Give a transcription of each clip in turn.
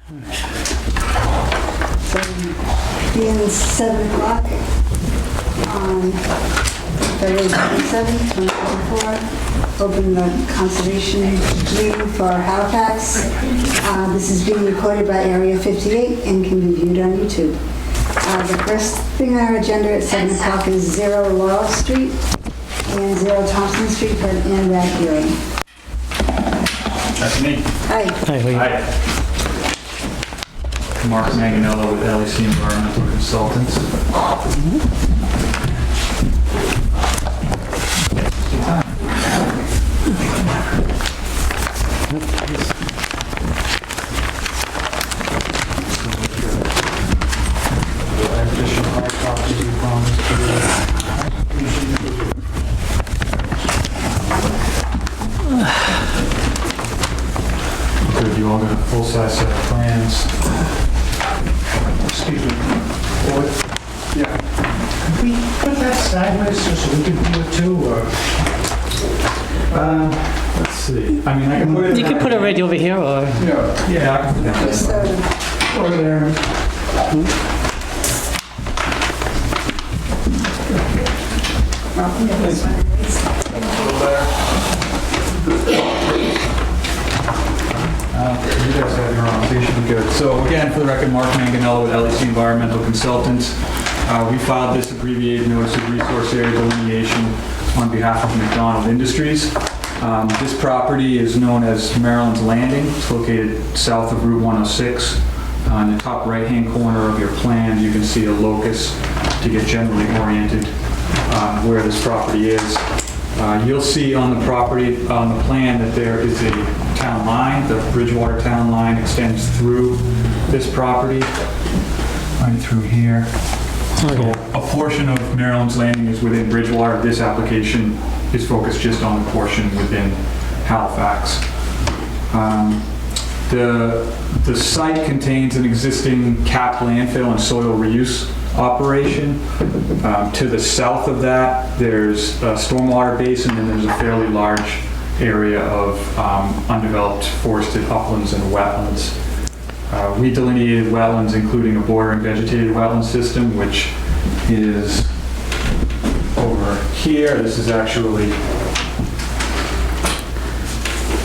So, being 7 o'clock on February 27th, 2024, open the conservation meeting for Halifax. This is being recorded by Area 58 and can be viewed on YouTube. The first thing on our agenda at 7 o'clock is 0 Laurel Street and 0 Thompson Street for an NRAD hearing. That's me. Hi. Hi. Mark Manganello with LEC Environmental Consultants. Good, you all got a full-size set of plans. Excuse me. Yeah. Could we put that sideways so we can view it too, or? Let's see. I mean, I can put it. You could put it right over here, or Yeah, I can put that. Just, Over there. You guys have your own, so you should be good. So again, for the record, Mark Manganello with LEC Environmental Consultants. We filed this abbreviated notice of resource area delineation on behalf of McDonald Industries. This property is known as Maryland's Landing. It's located south of Route 106. On the top right-hand corner of your plan, you can see a locus to get generally oriented where this property is. You'll see on the property, on the plan, that there is a town line. The Bridgewater town line extends through this property, right through here. So a portion of Maryland's Landing is within Bridgewater. This application is focused just on the portion within Halifax. The site contains an existing capped landfill and soil reuse operation. To the south of that, there's a stormwater basin, and there's a fairly large area of undeveloped forested uplands and wetlands. We delineated wetlands, including a bordering vegetated wetland system, which is over here. This is actually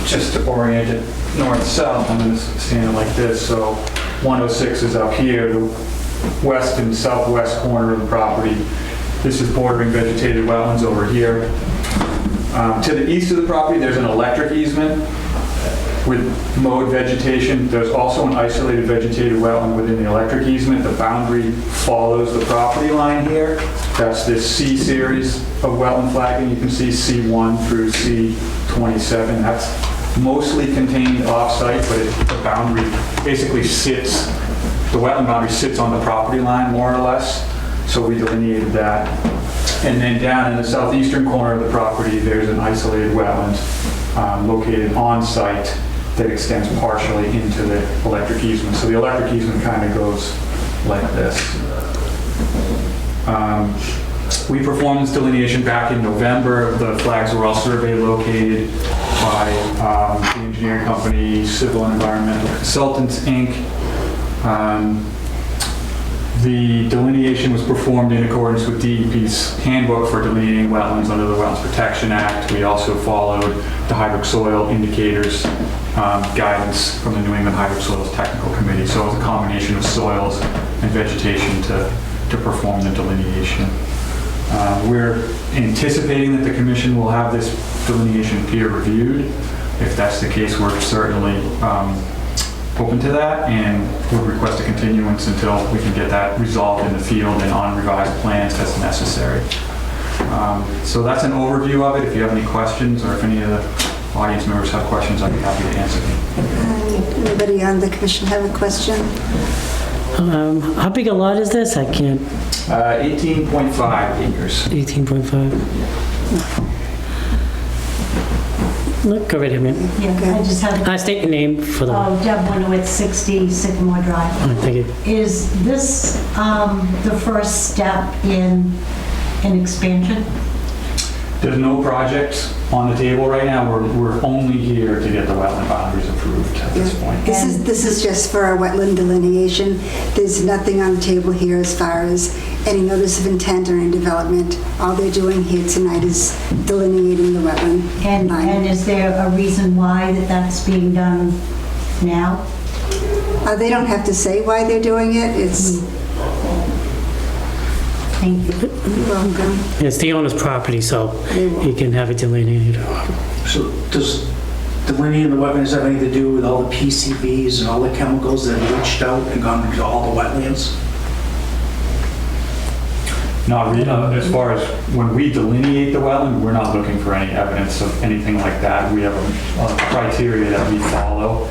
just to orient it north-south. I'm going to stand it like this. So 106 is up here, the west and southwest corner of the property. This is bordering vegetated wetlands over here. To the east of the property, there's an electric easement with mowed vegetation. There's also an isolated vegetated wetland within the electric easement. The boundary follows the property line here. That's this C series of wetland flagging. You can see C1 through C27. That's mostly contained off-site, but the boundary basically sits, the wetland boundary sits on the property line more or less. So we delineated that. And then down in the southeastern corner of the property, there's an isolated wetland located on-site that extends partially into the electric easement. So the electric easement kind of goes like this. We performed this delineation back in November. The flags were all survey located by the engineering company Civil and Environmental Consultants, Inc. The delineation was performed in accordance with DEP's handbook for delineating wetlands under the Wetlands Protection Act. We also followed the hydric soil indicators guidance from the New England Hydric Soils Technical Committee. So it was a combination of soils and vegetation to perform the delineation. We're anticipating that the commission will have this delineation peer reviewed. If that's the case, we're certainly open to that and would request a continuance until we can get that resolved in the field and on revised plans as necessary. So that's an overview of it. If you have any questions, or if any of the audience members have questions, I'd be happy to answer them. anybody on the commission have a question? how big a lot is this? I can't. 18.5 acres. 18.5. Look, go right ahead, man. Yeah, I just have, State your name for the. Deb Winowitz, 60 Sycamore Drive. Thank you. Is this the first step in an expansion? There's no projects on the table right now. We're only here to get the wetland boundaries approved at this point. This is just for our wetland delineation. There's nothing on the table here as far as any notice of intent or any development. All they're doing here tonight is delineating the wetland And line. is there a reason why that's being done now? They don't have to say why they're doing it. It's, Thank you. you're welcome. It's the owner's property, so They will. he can have it delineated. So does delineating the wetlands have anything to do with all the PCBs and all the chemicals that have leached out and gone into all the wetlands? Not really, as far as when we delineate the wetland, we're not looking for any evidence of anything like that. We have a criteria that we follow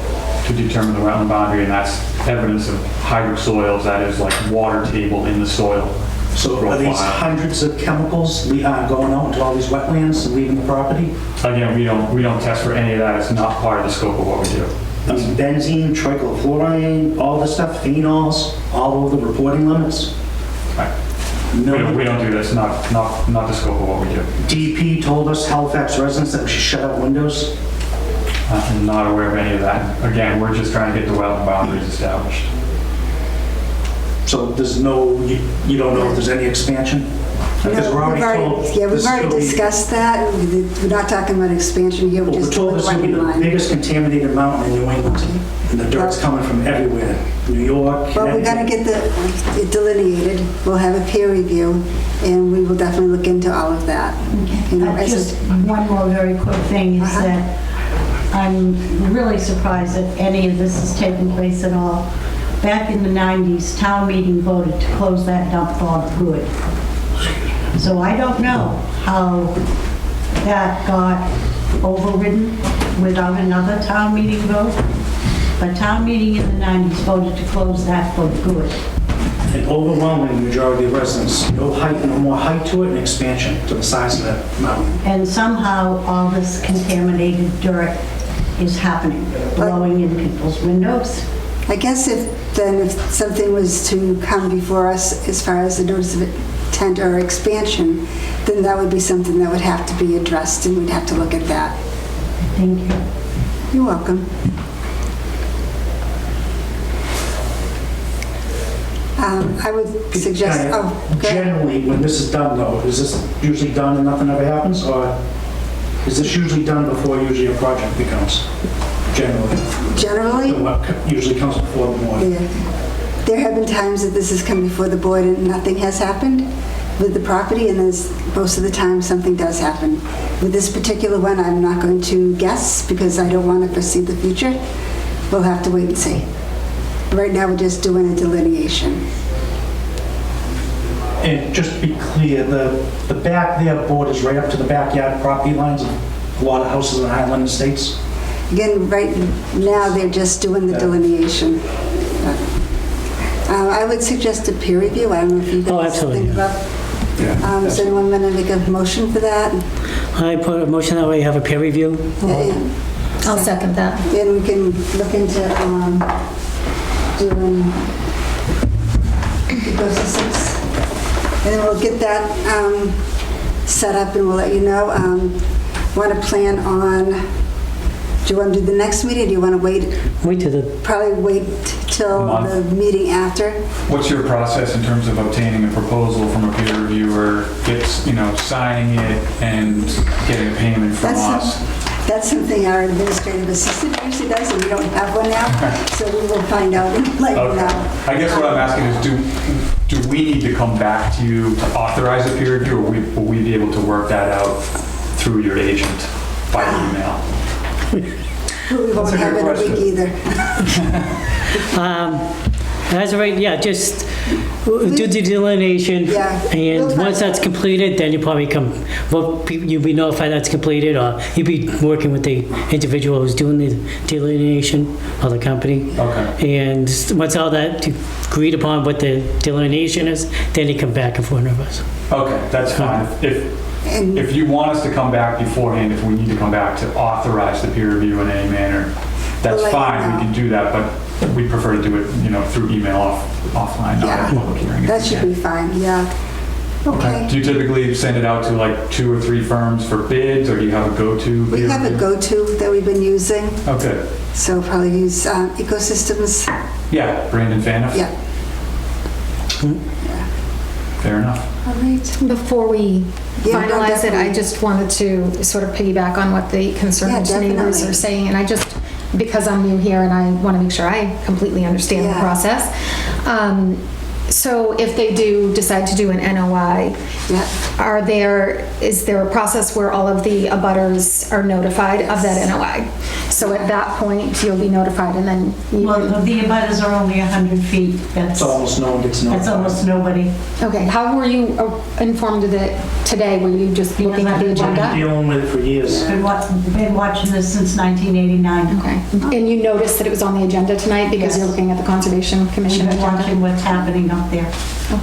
to determine the wetland boundary, and that's evidence of hydrosoils, that is like water table in the soil. So are these profile. hundreds of chemicals going out into all these wetlands and leaving the property? Again, we don't test for any of that. It's not part of the scope of what we do. I mean, benzene, trichlorfluorine, all this stuff, phenols, all over the reporting limits? Right. We don't do this, not the scope of what we do. DP told us, Halifax residents, that we should shut out windows. I'm not aware of any of that. Again, we're just trying to get the wetland boundaries established. So there's no, you don't know if there's any expansion? Because we're already told. Yeah, we've this is already gonna be- discussed that. We're not talking about expansion here, we're Well, we're just told doing the this will be wetland the line. biggest contaminated mountain in New England, and the dirt's coming from everywhere. New York, Well, we're gonna Connecticut. get it delineated, we'll have a peer review, and we will definitely look into all of that. You know, as Just a- one more very quick thing is Uh-huh. that I'm really surprised that any of this is taking place at all. Back in the 90s, town meeting voted to close that dump for good. So I don't know how that got overridden without another town meeting vote, but town meeting in the 90s voted to close that for good. An overwhelming majority of residents, no height, no more height to it, and expansion to the size of that mountain. And somehow all this contaminated dirt is happening, blowing in people's windows. I guess if something was to come before us as far as the notice of intent or expansion, then that would be something that would have to be addressed, and we'd have to look at that. Thank you. You're welcome. I would suggest, Kind of oh, go ahead. Generally, when this is done though, is this usually done and nothing ever happens, or is this usually done before usually a project becomes? Generally, Generally, what usually comes before the board? yeah. There have been times that this has come before the board and nothing has happened with the property, and there's, most of the time, something does happen. With this particular one, I'm not going to guess because I don't want to foresee the future. We'll have to wait and see. Right now, we're just doing a delineation. And just to be clear, the back there borders right up to the backyard property lines of a lot of houses in Highland Estates. Again, right now, they're just doing the delineation. I would suggest a peer review. I don't know if you Oh, guys absolutely. think about. Does anyone want to make a motion for that? I put a motion that way, have a peer review. And I'll second that. we can look into doing ecosystem's. And then we'll get that set up and we'll let you know. Want to plan on, do you want to do the next meeting or do you want to wait? Wait till the, Probably wait till Month. the meeting after. What's your process in terms of obtaining a proposal from a peer reviewer, signing it and getting a payment from us? That's something our administrative assistant usually does, and we don't have one now, so we will find out like Okay. now. I guess what I'm asking is, do we need to come back to you to authorize a peer review, or will we be able to work that out through your agent by email? We won't That's a have good it a week question. either. that's right, yeah, just do the delineation. Yeah. We'll And find once that's completed, then you probably you'll be notified that's completed, or you'll be working with the individual who's doing the delineation or the company. Okay. And once all that agreed upon what the delineation is, then you come back in front of us. Okay, that's fine. And If you want us to come back beforehand, if we need to come back to authorize the peer review in any manner, that's We'll let you fine, know. we can do that, but we prefer to do it, through email offline, not at a public hearing. if that we should can. be fine, yeah. Okay. Do you typically send it out to like 2 or 3 firms for bids, or do you have a go-to? We have a go-to that we've been using, Okay. so probably use Ecosystems. Yeah, Brandon Faniff? Yeah. Fair enough. All right. Before we Yeah, no, finalize it, I definitely. just wanted to sort of piggyback on what the concerned Yeah, neighbors definitely. are saying. And I just, because I'm new here and I want to make sure I completely understand the Yeah. process. So if they do decide to do an NOI, Yeah. is there a process where all of the abutters are notified of that NOI? So at that point, you'll be notified and then you Well, the abutters are only 100 feet. It's almost no one gets notified. That's almost nobody. Okay, how were you informed of it today? Were you just looking at the I've been agenda? dealing with it for years. Been watching this since 1989. Okay, and you noticed that it was on the agenda tonight because Yes. you're looking at the Conservation Commission We've been agenda? watching what's happening up there.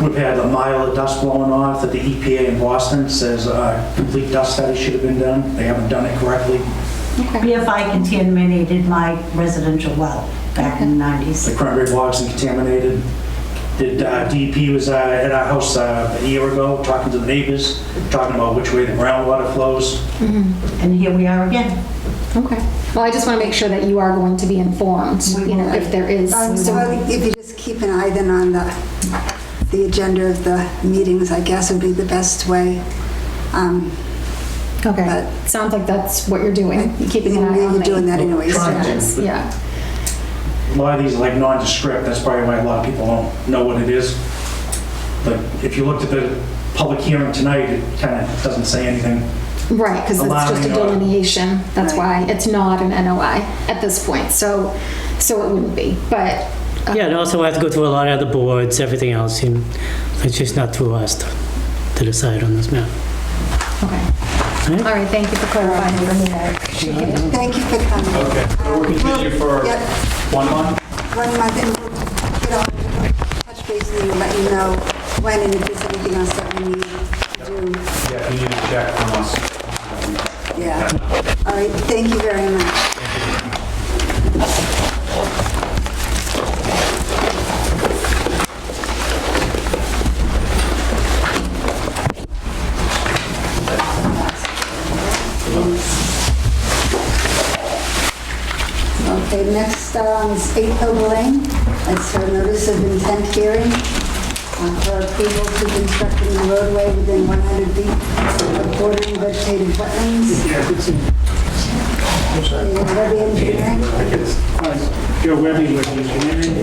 We've had a mile of dust blowing off that the EPA in Boston says a complete dust study should have been done. They haven't done it correctly. Okay. BFI contaminated my residential well back in the 90s. The cranberry bogs are contaminated. DEP was at our house a year ago, talking to the neighbors, talking about which way the groundwater flows. And here we are again. Okay. Well, I just want to make sure that you are going to be informed, We you know, will. if there is. So So, if you just keep an eye then on the agenda of the meetings, I guess would be the best way. okay, but- sounds like that's what you're doing, You're keeping an eye on You're the doing that anyways. Trying to. agendas. Yeah. A lot of these are like nondescript, that's probably why a lot of people don't know what it is. Like, if you looked at the public hearing tonight, it kind of doesn't say anything. Right, because it's just a Allowing, delineation. That's Right. why it's not an NOI at this point. So it wouldn't be, but. Yeah, and also I have to go through a lot of other boards, everything else, and it's just not through us to decide on this matter. Okay. All right, thank you for clarifying for me. I appreciate it. Thank you for coming. Okay, so we'll continue for Yep, 1 month? 1 month, and we'll get all, touch base with you, let you know when and if there's anything else that we need to do. Yeah, if you need a check from us. Yeah. All right, thank you very much. Okay, next is 8 Hilda Lane. It's a notice of intent hearing for approval to construct a new roadway within 100 feet of bordering vegetated wetlands. Levy Engineering. Joe Webby with engineering.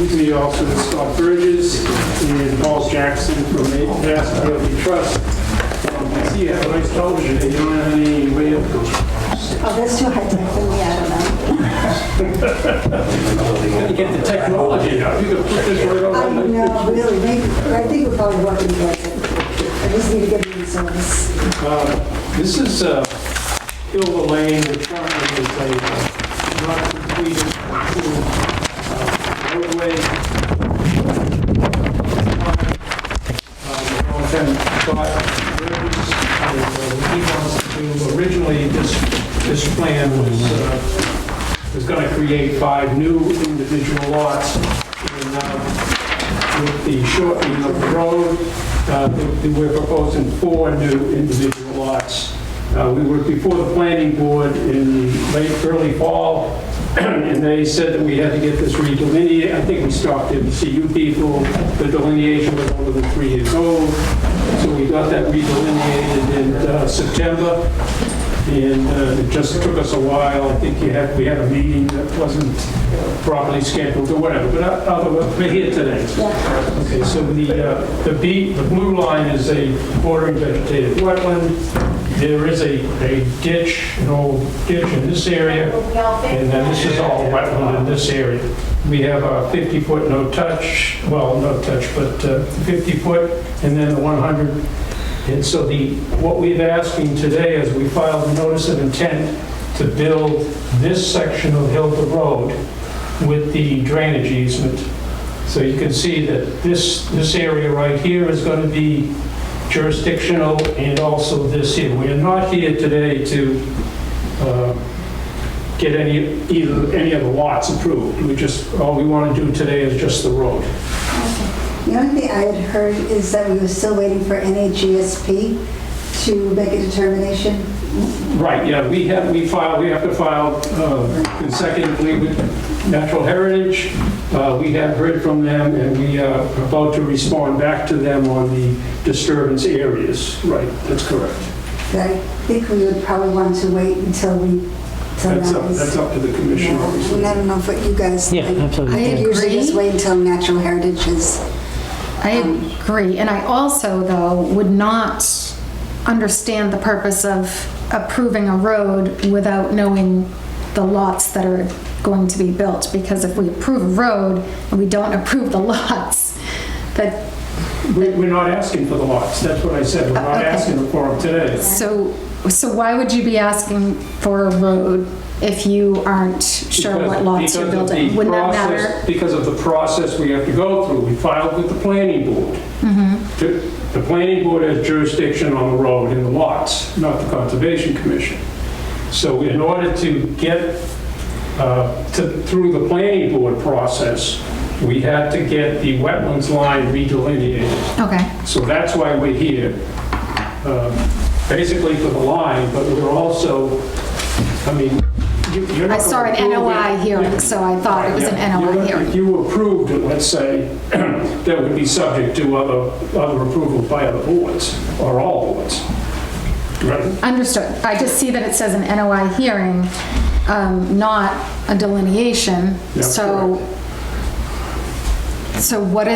With me also is Scott Burgess and Paul Jackson from Mass Realty Trust. I see you have a nice television, and you don't have any way of... Oh, that's too high tech for me, I don't know. You get the technology now, you can put this right I on. don't know, really, maybe, I think we're probably working towards it. I just need to get into service. This is Hilda Lane, the currently is a not completed roadway. Lieutenant Scott Burgess, he wants to, originally this plan was going to create 5 new individual lots. And with the shortening of the road, we're proposing 4 new individual lots. We were before the planning board in the early fall, and they said that we had to get this redelineated. I think we stopped in to see you people. The delineation was older than 3 years old. So we got that redelineated in September. And it just took us a while. I think we had a meeting that wasn't properly scheduled or whatever, but we're here today. Okay, so the blue line is a bordering vegetated wetland. There is a ditch, an old ditch in this area, and then this is all wetland in this area. We have a 50-foot no-touch, well, no-touch, but 50-foot, and then the 100. And so what we're asking today is we filed a notice of intent to build this section of Hilda Road with the drainage easement. So you can see that this area right here is going to be jurisdictional, and also this here. We are not here today to get any of the lots approved. All we want to do today is just the road. The only thing I had heard is that we were still waiting for NHESP to make a determination. Right, yeah, we have to file consecutively with Natural Heritage. We have heard from them, and we are about to respond back to them on the disturbance areas. Right, that's correct. I think we would probably want to wait until That's up to the commission, obviously. I don't know what you guys Yeah, think. absolutely. I think usually agree. just wait until Natural Heritage is... I agree, and I also, though, would not understand the purpose of approving a road without knowing the lots that are going to be built, because if we approve a road and we don't approve the lots, that, We're not asking for the lots, that's what I said, we're not Okay. asking for them today. so why would you be asking for a road if you aren't sure what lots you're Because of the building? Wouldn't that process- matter? Because of the process we have to go through. We filed with the planning board. Mm-hmm. The planning board has jurisdiction on the road and the lots, not the Conservation Commission. So in order to get through the planning board process, we had to get the wetlands line redelineated. Okay, So that's why we're here, basically for the line, but we're also, I mean, you're not I saw an gonna approve NOI it. hearing, so I thought it was an Yeah. NOI If hearing. you approved it, let's say, that would be subject to other approvals by other boards, or all boards. Right? Understood. I just see that it says an NOI hearing, not a delineation. Yeah, So what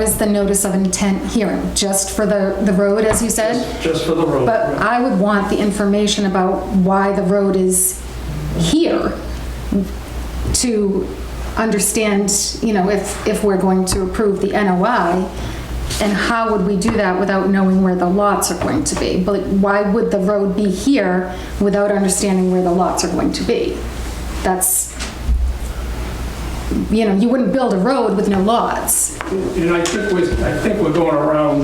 is the notice of intent hearing? Just for the road, as you said? Just for the road. But right. I would want the information about why the road is here to understand, if we're going to approve the NOI, and how would we do that without knowing where the lots are going to be? But why would the road be here without understanding where the lots are going to be? That's, you wouldn't build a road with no lots. And I think we're going around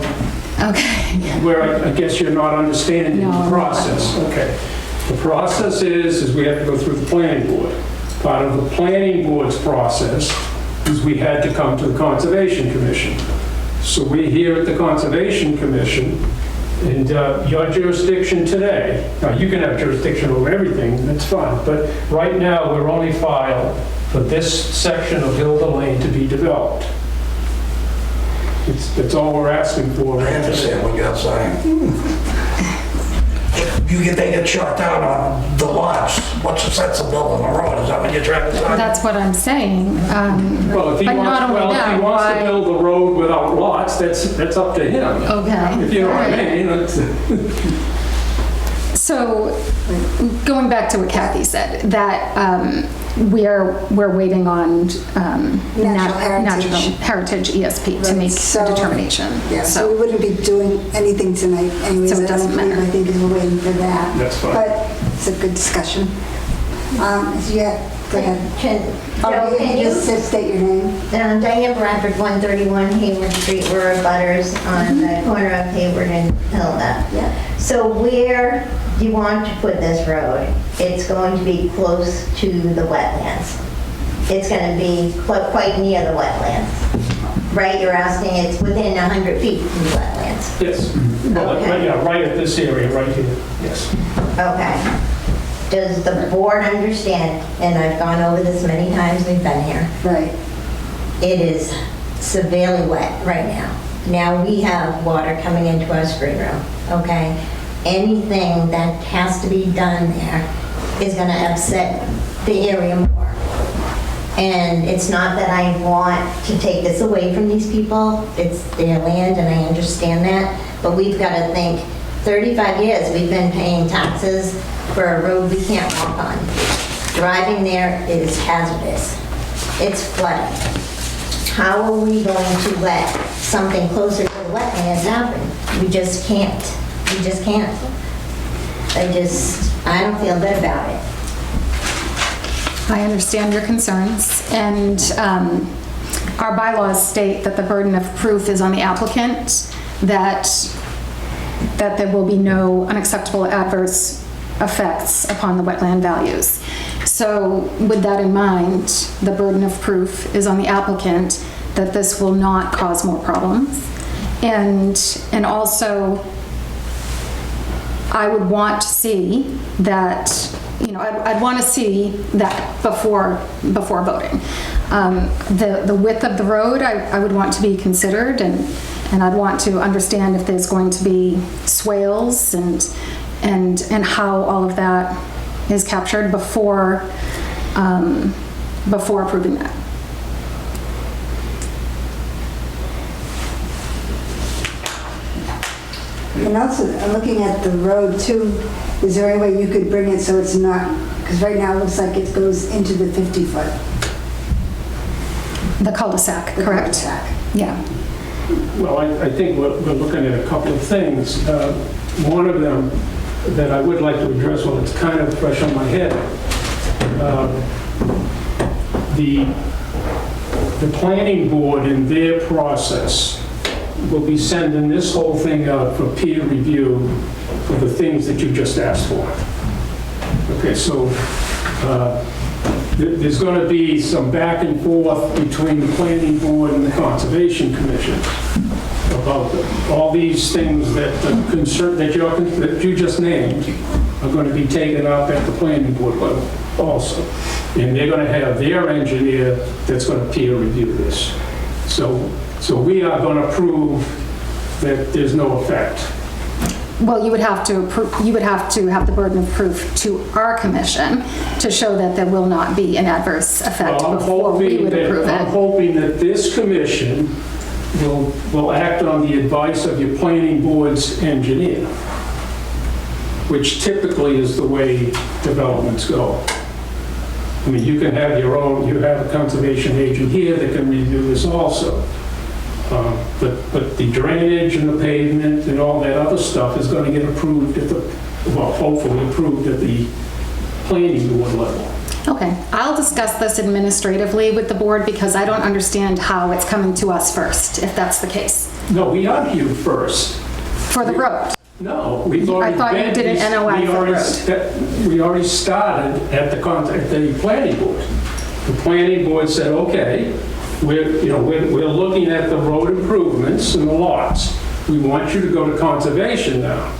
Okay. where I guess you're not understanding No, I'm the not. process. Okay. The process is we have to go through the planning board. Part of the planning board's process is we had to come to the Conservation Commission. So we're here at the Conservation Commission, and your jurisdiction today, now you can have jurisdiction over everything, that's fine, but right now, we're only filed for this section of Hilda Lane to be developed. That's all we're asking for. I understand what you're saying. They get shot down on the lots. What's the sense of building a road? Is that what you're trying to say? That's what I'm saying. Well, if he But not only wants that, to why- build a road without lots, that's up to him. Okay. If you know what I All right. mean. It's- So, going back to what Kathy said, that we're waiting on Natural Heritage ESP to Right, make so- a determination. Yeah, so we wouldn't be doing anything tonight anyways. So it I don't doesn't believe. matter. I think we're waiting for that. That's fine. But it's a good discussion. Yeah, go ahead. Joe, Oh, can you you, just state your name. Diane Bradford, 131 Hayward Street, we're butters on the corner of Hayward and Hilda. Yeah. So where do you want to put this road? It's going to be close to the wetlands. It's going to be quite near the wetlands, right? You're asking it's within 100 feet from the wetlands. Yes, well, Okay. yeah, right at this area, right here, yes. Okay. Does the board understand, and I've gone over this many times, we've been here, Right. it is severely wet right now. Now we have water coming into our screen room, okay? Anything that has to be done there is gonna upset the area more. And it's not that I want to take this away from these people, it's their land and I understand that, but we've gotta think, 35 years we've been paying taxes for a road we can't walk on. Driving there is hazardous. It's flooding. How are we going to let something closer to the wetlands happen? We just can't. We just can't. I don't feel good about it. I understand your concerns, and our bylaws state that the burden of proof is on the applicant, that there will be no unacceptable adverse effects upon the wetland values. So with that in mind, the burden of proof is on the applicant that this will not cause more problems. And also, I would want to see that, I'd want to see that before voting. The width of the road, I would want to be considered, and I'd want to understand if there's going to be swales and how all of that is captured before approving that. And also, looking at the road too, is there any way you could bring it so it's not, because right now it looks like it goes into the 50-foot. The cul-de-sac, correct? Yeah. Well, I think we're looking at a couple of things. One of them that I would like to address, well, it's kind of fresh on my head. The planning board in their process will be sending this whole thing out for peer review for the things that you just asked for. Okay, so there's going to be some back and forth between the planning board and the Conservation Commission about all these things that that you just named are going to be taken up at the planning board level also. And they're going to have their engineer that's going to peer review this. So we are going to prove that there's no effect. Well, you would have to have the burden of proof to our commission to show that there will not be an adverse effect before we would approve it. I'm hoping that this commission will act on the advice of your planning board's engineer, which typically is the way developments go. I mean, you can have you have a conservation agent here that can review this also. But the drainage and the pavement and all that other stuff is going to get approved hopefully approved at the planning board level. Okay, I'll discuss this administratively with the board because I don't understand how it's coming to us first, if that's the case. No, we are here first. For the road? No, we've already. I thought you did an NOI for the road. We already started at the planning board. The planning board said, okay, we're looking at the road improvements and the lots. We want you to go to conservation now.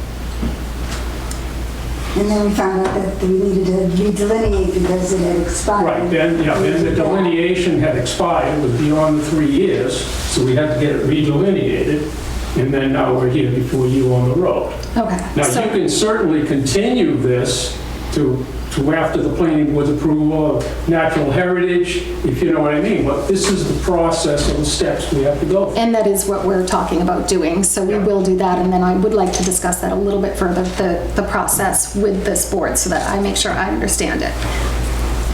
And then we found out that we needed to redelineate because it had expired. Right, then the delineation had expired, it was beyond the 3 years, so we had to get it redelineated, and then now we're here before you on the road. Okay. Now, you can certainly continue this to after the planning board's approval of natural heritage, if you know what I mean. But this is the process and the steps we have to go through. And that is what we're talking about doing, so we will do that, and then I would like to discuss that a little bit further, the process with this board, so that I make sure I understand it.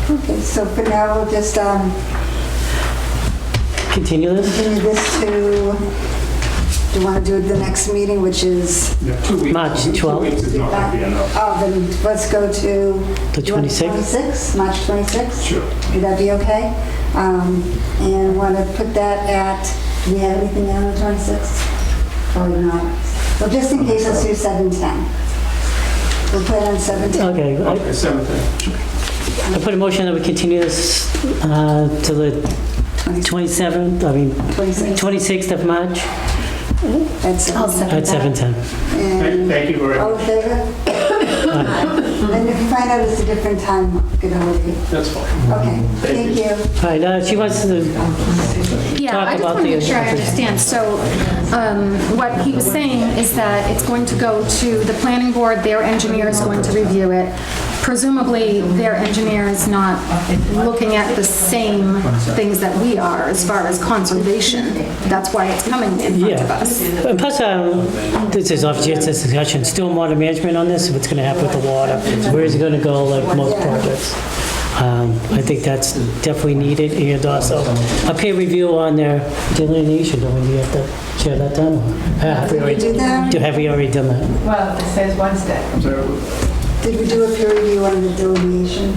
Okay, so for now, we'll just Continue this? continue this to, do you want to do the next meeting, which is? 2 weeks. March 12th. 2 weeks is not going to be enough. Then let's go to. The 26th? March 26th? Sure. Would that be okay? And want to put that at, do we have anything on the 26th? Probably not. Well, just in case, let's do 7:10. We'll put it on 7:10. Okay, Okay, 7:10. I put a motion that we continue this to the 27th, 26th of March That's I'll second at that. 7:10. Thank you very All much. in favor? And if you find out it's a different time, get hold of you. That's fine. Okay, thank you. All right, she wants to Yeah, talk I just about want to the... make sure I understand. So what he was saying is that it's going to go to the planning board, their engineer is going to review it. Presumably, their engineer is not looking at the same things that we are as far as conservation. That's why it's coming in front of us. And plus, this is obviously it's a discussion, stormwater management on this, what's going to happen with the water, where is it going to go, like most projects. I think that's definitely needed, and also a peer review on their delineation. Do we have to share that done? Have we already do that? Have we already done that? Well, it says one step. Did we do a peer review on the delineation?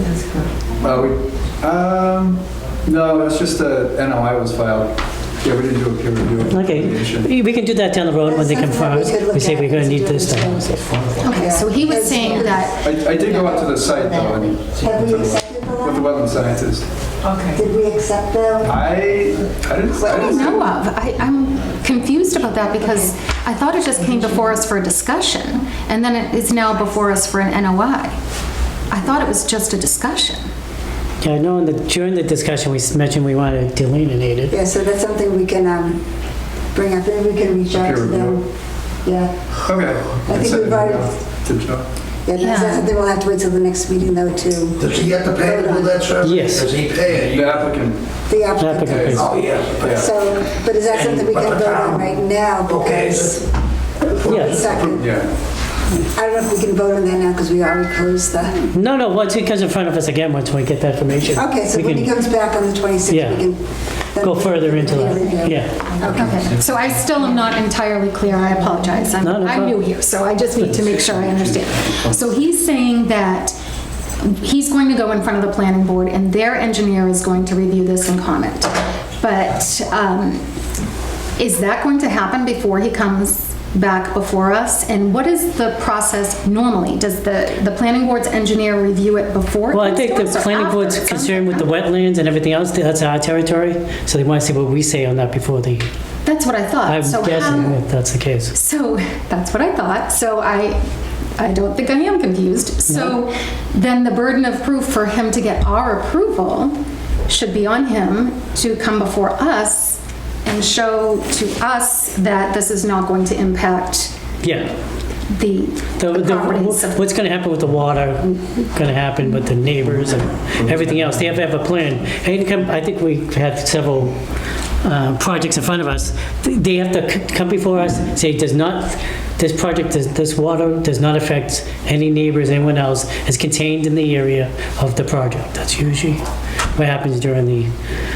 No, it's just a NOI was filed. Yeah, we didn't do a peer review. Okay, we can do that down the road when they That's confirm. something we could look We say at we're going to as a need this done. Okay, so he was saying that, I did go out to the site though, and Have we accepted the with the wetland scientist. Did we accept them? I didn't I don't see- know of. I'm confused about that because I thought it just came before us for a discussion, and then it is now before us for an NOI. I thought it was just a discussion. Yeah, I know during the discussion, we mentioned we wanted to delineate it. Yeah, so that's something we can bring up, and we can reach out Peer to them. review. Yeah, Okay. I think we've already, To Joe. yeah, that's something we'll have to wait till the next meeting though, too. Does he have to pay to do that survey? Yes. Does he pay it? The applicant. The applicant. Applicant pays. Oh, yes. Yeah. So, but is that something we But can the vote on town- right now? Okay, Because, Yes. second, Yeah. I don't know if we can vote on that now because we already closed the, No, once he comes in front of us again, once we get that information. okay, so we when he can comes back on the 26th, Yeah. we can. then go further into peer that. review. Yeah. Okay, so I still am not entirely clear. I apologize. I'm No, no I'm new problem. here, so I just need to make sure I understand. So he's saying that he's going to go in front of the planning board and their engineer is going to review this and comment. But is that going to happen before he comes back before us? And what is the process normally? Does the planning board's engineer review it before? Well, I it think the comes to us or planning board's after? concerned with the wetlands and everything else. That's our territory. So they want to see what we say on that before they, That's what I thought. I'm So guessing how- if that's the case. So that's what I thought. So I don't think I am confused. So then the burden of proof for him to get our approval should be on him to come before us and show to us that this is not going to impact Yeah. the properties. What's going to happen with the water, going to happen with the neighbors and everything else. They have to have a plan. I think we've had several projects in front of us. They have to come before us, say, this project, this water does not affect any neighbors, anyone else. It's contained in the area of the project. That's usually what happens during the,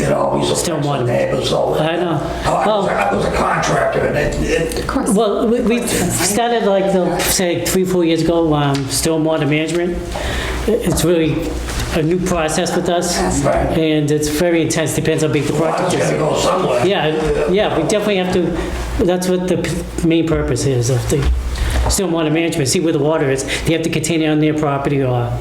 It always affects the Stormwater. neighbors, so. I know. I was a contractor, and it, Of course. Well, we started like, say, 3-4 years ago, stormwater management. It's really a new process with us, Right. and it's very intense, depends how big the well, I project was is. gonna go somewhere. Yeah, we definitely have to, that's what the main purpose is of the stormwater management, see where the water is. They have to contain it on their property or,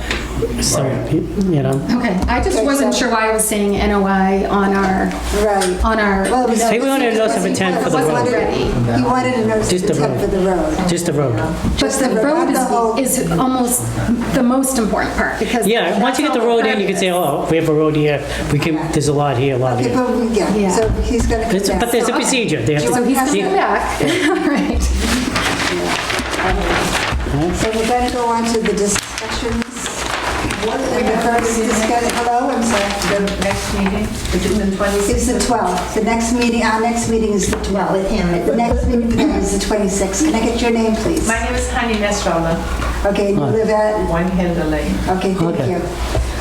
so, you know. Okay, I just Okay, wasn't so- sure why I was saying NOI on our, Right. Well, it was- Hey, we wanted a notice of intent for the It wasn't road, ready. He wanted a notice Just of the intent road. for the road. just the road. But Just the the road, road not the whole- is almost the most important part because. Yeah, once you get the road in, you can say, oh, we have a road here, there's a lot here, a lot Okay, here. but Yeah. yeah, so he's gonna come back. But there's a procedure, they have So he's to, coming back. All right. So we're going to go on to the discussions. And the first discussion, hello, I'm sorry. The next meeting, between the 26th. It's the 12th. The next meeting, our next meeting is the 12th. With him. The next meeting for them is the 26th. Can I get your name, please? My name is Hani Nesrallah, Okay, and you live at? 1 Hinder Lane. Okay, thank Okay. you.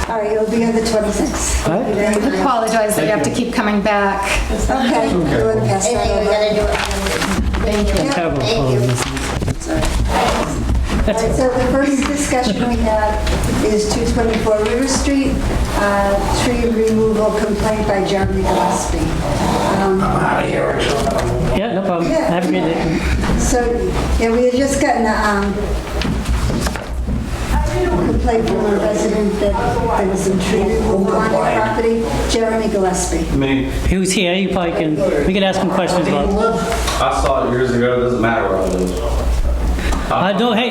All right, you'll be on the 26th. All right. Thank I you. apologize that you have to keep coming back. Okay, you want to pass And then we that gotta do it. Thank you. terrible Thank following you. this. over? All right, so the first discussion we have is 224 River Street, tree removal complaint by Jeremy Gillespie. I'm out of here, so. Yeah, no problem. Have a good day. So, yeah, we had just gotten a complaint from a resident that there was some tree removal on their property. Jeremy Gillespie. He was here, you probably can, we can ask him questions about. I saw it years ago, it doesn't matter where I live. No, hey,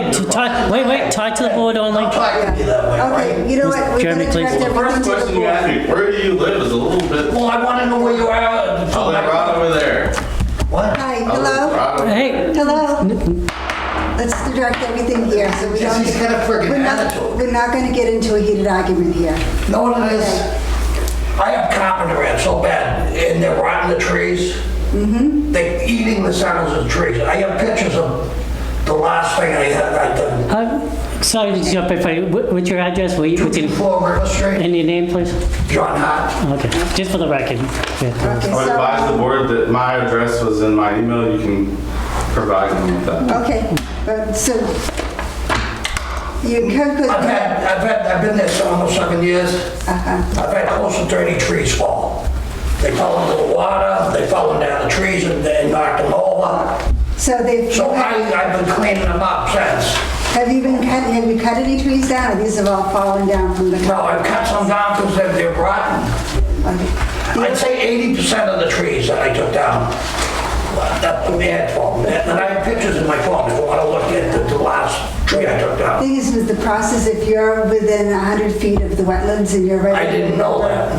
talk to the board only. Talking to you that way, right? Okay, you know what, we're Jeremy, going to direct please. The everything first to the question you asked board. me, where do you live, is a little bit, Well, I want to know where you are. I live right over there. What? Hi, I live hello? right over Hey, Hello? Let's direct everything here, so we don't... He's got a friggin' attitude. We're not going to get into a heated argument here. Know what it is? I have carpenter ants so bad, and they're rotting the trees. Mm-hmm. They're eating the sounds of the trees. I have pictures of the last thing I had, I did. I'm sorry to jump in, what's your address, what's your, 224 River Street, and your name, please? John Hart. Okay, just for the record. Yeah. Okay, I would advise the board that my address was in my email, you can provide them with that. Okay, so you could... I've been there for almost 7 years. Uh-huh. I've had close to 30 trees fall. They fell into the water, they fell down the trees and knocked them over. So they've... So I've been cleaning them up since. Have you cut any trees down, or these have all fallen down from the... No, I've cut some down because they're rotten. I'd say 80% of the trees that I took down, that's the bad problem. And I have pictures in my phone if you want to look at the last tree I took down. The thing is with the process, if you're within 100 feet of the wetlands and you're ready... I didn't know that.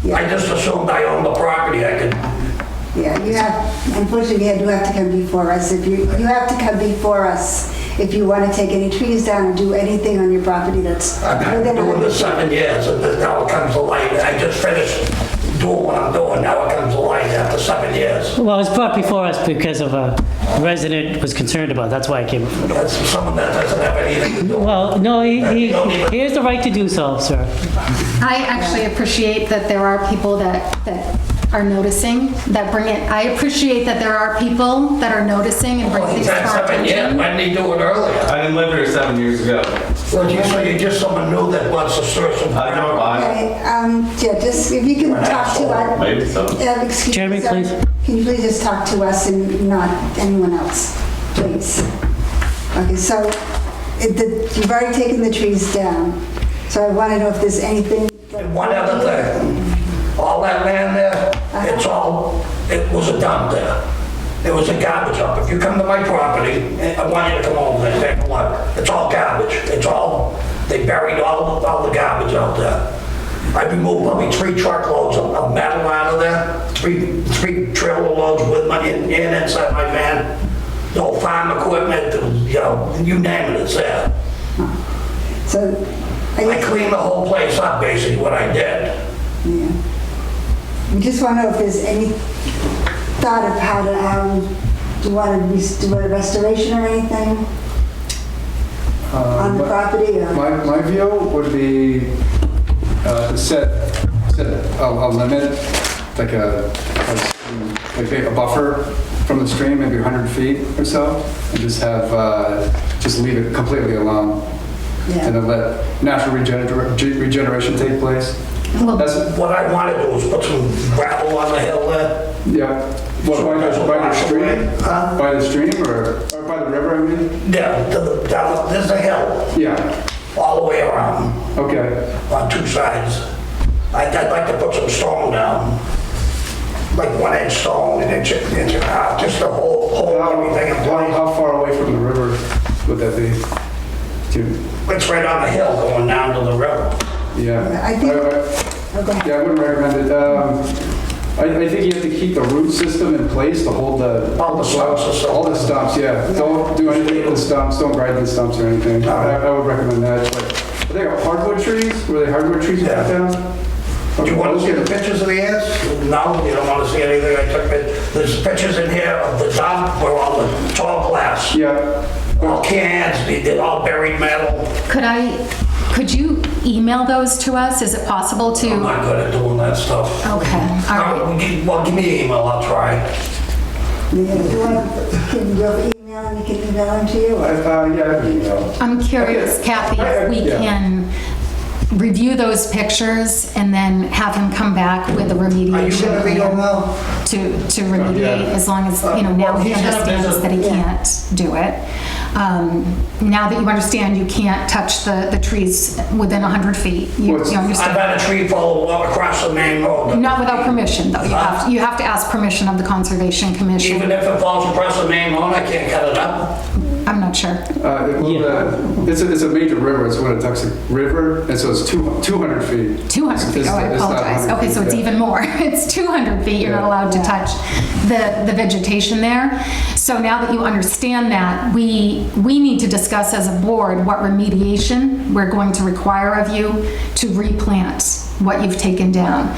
Yeah. I just assumed I owned the property. I could, Yeah, you have, unfortunately, you do have to come before us. If you have to come before us if you want to take any trees down or do anything on your property that's I've been within doing 100 this feet. 7 years, and now it comes to light. I just finished doing what I'm doing, now it comes to light after 7 years. Well, it was brought before us because of a resident was concerned about it. That's why I came. That's someone that doesn't have anything to do. Well, no, he has the right to do so, sir. I actually appreciate that there are people that are noticing, that bring it, I appreciate that there are people that are noticing and bring Well, things he's to had our 7 years, attention. when did he do it earlier? I didn't live here 7 years ago. Well, so you're just someone new that wants to search some I drove ground? by. Okay, yeah, just if you can talk to us. Maybe so. Excuse me, Jeremy, sir. please. Can you please just talk to us and not anyone else, please? Okay, so you've already taken the trees down, so I want to know if there's anything... And one other thing, all that land there, it was a dump there. It was a garbage dump. If you come to my property, I want you to come over there and take a look. It's all garbage. They buried all the garbage out there. I removed probably 3 truckloads of metal out of there, three trailer loads with my, inside my van. The whole farm equipment, you name it, it's there. So... I cleaned the whole place up, basically, what I did. Yeah. We just want to know if there's any thought of how to, do you want to do a restoration or anything on the property? Or? My view would be to set a limit, like a buffer from the stream, maybe 100 feet or so, and just leave it completely alone. Yeah. And then let natural regeneration take place. Well, What I want to do is put some gravel on the hill there. Yeah. What, by the stream? Huh? By the stream or by the river, I mean? Yeah, there's a hill Yeah. all the way around Okay. on 2 sides. I'd like to put some stone down, like 1-inch stone, an inch and a half, just to hold everything in place. How far away from the river would that be? It's right on the hill going down to the river. Yeah. I think... Okay. Yeah, I wouldn't recommend it. I think you have to keep the root system in place to hold All the stumps or something. all the stumps, yeah. Don't do anything with the stumps, don't grind the stumps or anything. I would recommend that. But are they hardwood trees? Were they hardwood trees Yeah. cut down? Do you want to see the pictures of the ants? No, you don't want to see anything I took. There's pictures in here of the dump where all the tall glass, Yeah. all cans, they're all buried metal. could you email those to us? Is it possible I'm to? not good at doing that stuff. Okay, all right. Well, give me an email, I'll try. Yeah, do you want to, can you go email and you can email them to you? Or? Yeah, I have an email. I'm curious, Kathy, if we Yeah. can review those pictures and then have him come back with a Are you remediation going to be on plan now? to remediate, as long as, now Well, he he's gonna understands visit. that he Yeah. can't do it. Now that you understand you can't touch the trees within 100 feet, you What's- I've understand? had a tree fall across the main road. Not without permission, though. You have to ask permission of the Conservation Commission. Even if it falls across the main road, I can't cut it up. I'm not sure. It's a major river, it's Winnetoxet River, and so it's 200 feet. 200 feet, It's oh, I not apologize. 100 Okay, so feet, it's yeah. even more. It's 200 feet, you're not Yeah. allowed to touch the vegetation there. So now that you understand that, we need to discuss as a board what remediation we're going to require of you to replant what you've taken down.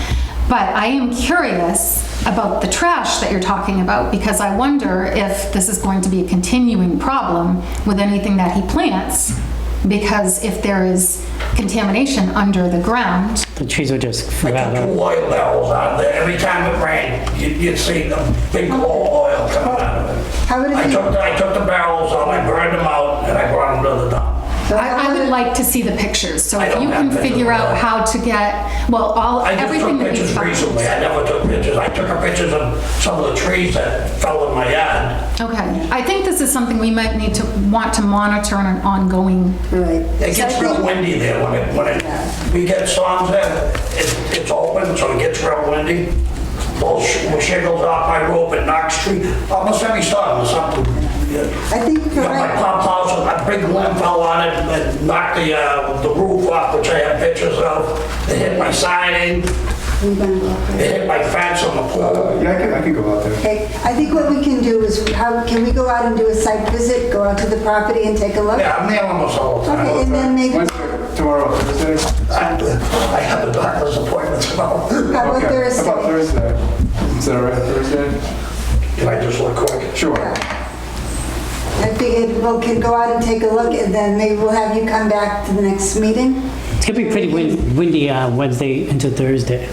But I am curious about the trash that you're talking about, because I wonder if this is going to be a continuing problem with anything that he plants, because if there is contamination under the ground, The trees are just I took 2 rattled. oil barrels out of there. Every time it rained, you'd see the big oil coming out of it. How would it I be? took the barrels out, I burned them out, and I brought them to the dump. So I would like to see the pictures, so I if don't you have can pictures figure of out that. how to get, well, I just everything took that pictures needs recently. I never took pictures. I took pictures of some of the trees that fell in my yard. Okay, I think this is something we might need to want to monitor on an ongoing, Right. It So I gets real think- windy there we get storms there. It's open, so it gets real windy. Those shingles off my roof and knocks tree. Almost every storm or something. I think You for know, my right, pump house, a big limb fell on it and knocked the roof off, which I have pictures of. It hit my siding. we're gonna go up there. It hit my fence on the pool. Yeah, I can go out there. Okay, I think what we can do is, can we go out and do a site visit, go out to the property and take a look? Yeah, I'm there almost all the time. Okay, and then maybe, Wednesday, tomorrow, Thursday? I have a doctor's appointment tomorrow. how about Okay. Thursday? How about Thursday? Is that all right, Thursday? Can I just look quick? Sure. I figured we can go out and take a look, and then maybe we'll have you come back to the next meeting. It's gonna be pretty windy Wednesday into Thursday,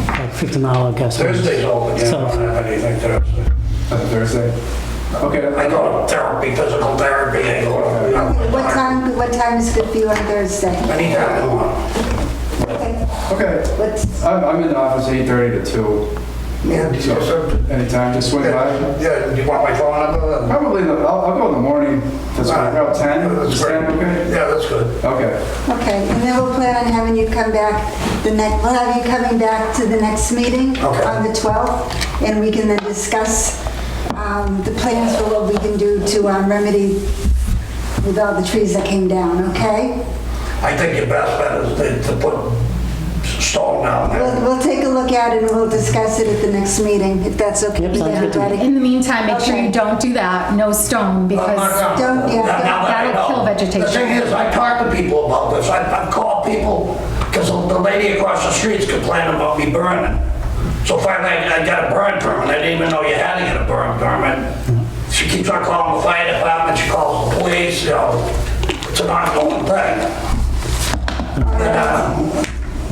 like 50-mile gust. Thursday's open, yeah, I So- don't have anything Thursday. Thursday? Okay. I go to therapy, physical therapy, I go to... Okay, what time is good for you on Thursday? Anytime you want. Okay, Okay. what's, I'm in the office 8:30 to 2. Yeah, do you So, so- anytime, just swing by. Yeah, do you want my phone number? Probably, I'll go in the morning. That's about 10. That's Is great. 10 okay? Yeah, that's good. Okay. okay, and then we'll plan on having you come back we'll have you coming back to the next meeting Okay. on the 12th, and we can then discuss the plans for what we can do to remedy with all the trees that came down, okay? I think your best bet is to put stone down there. We'll take a look at it and we'll discuss it at the next meeting, if that's okay Yep, with sounds good to me. everybody. in the meantime, make sure Okay. you don't do that, no stone, because Don't- yeah, Now that I that'll kill know. vegetation. The thing is, I talk to people about this. I've called people, because the lady across the street's complaining about me burning. So finally, I got a burn permit. I didn't even know you had to get a burn permit. She keeps on calling the fire department, she calls the police, you know, it's an ongoing thing.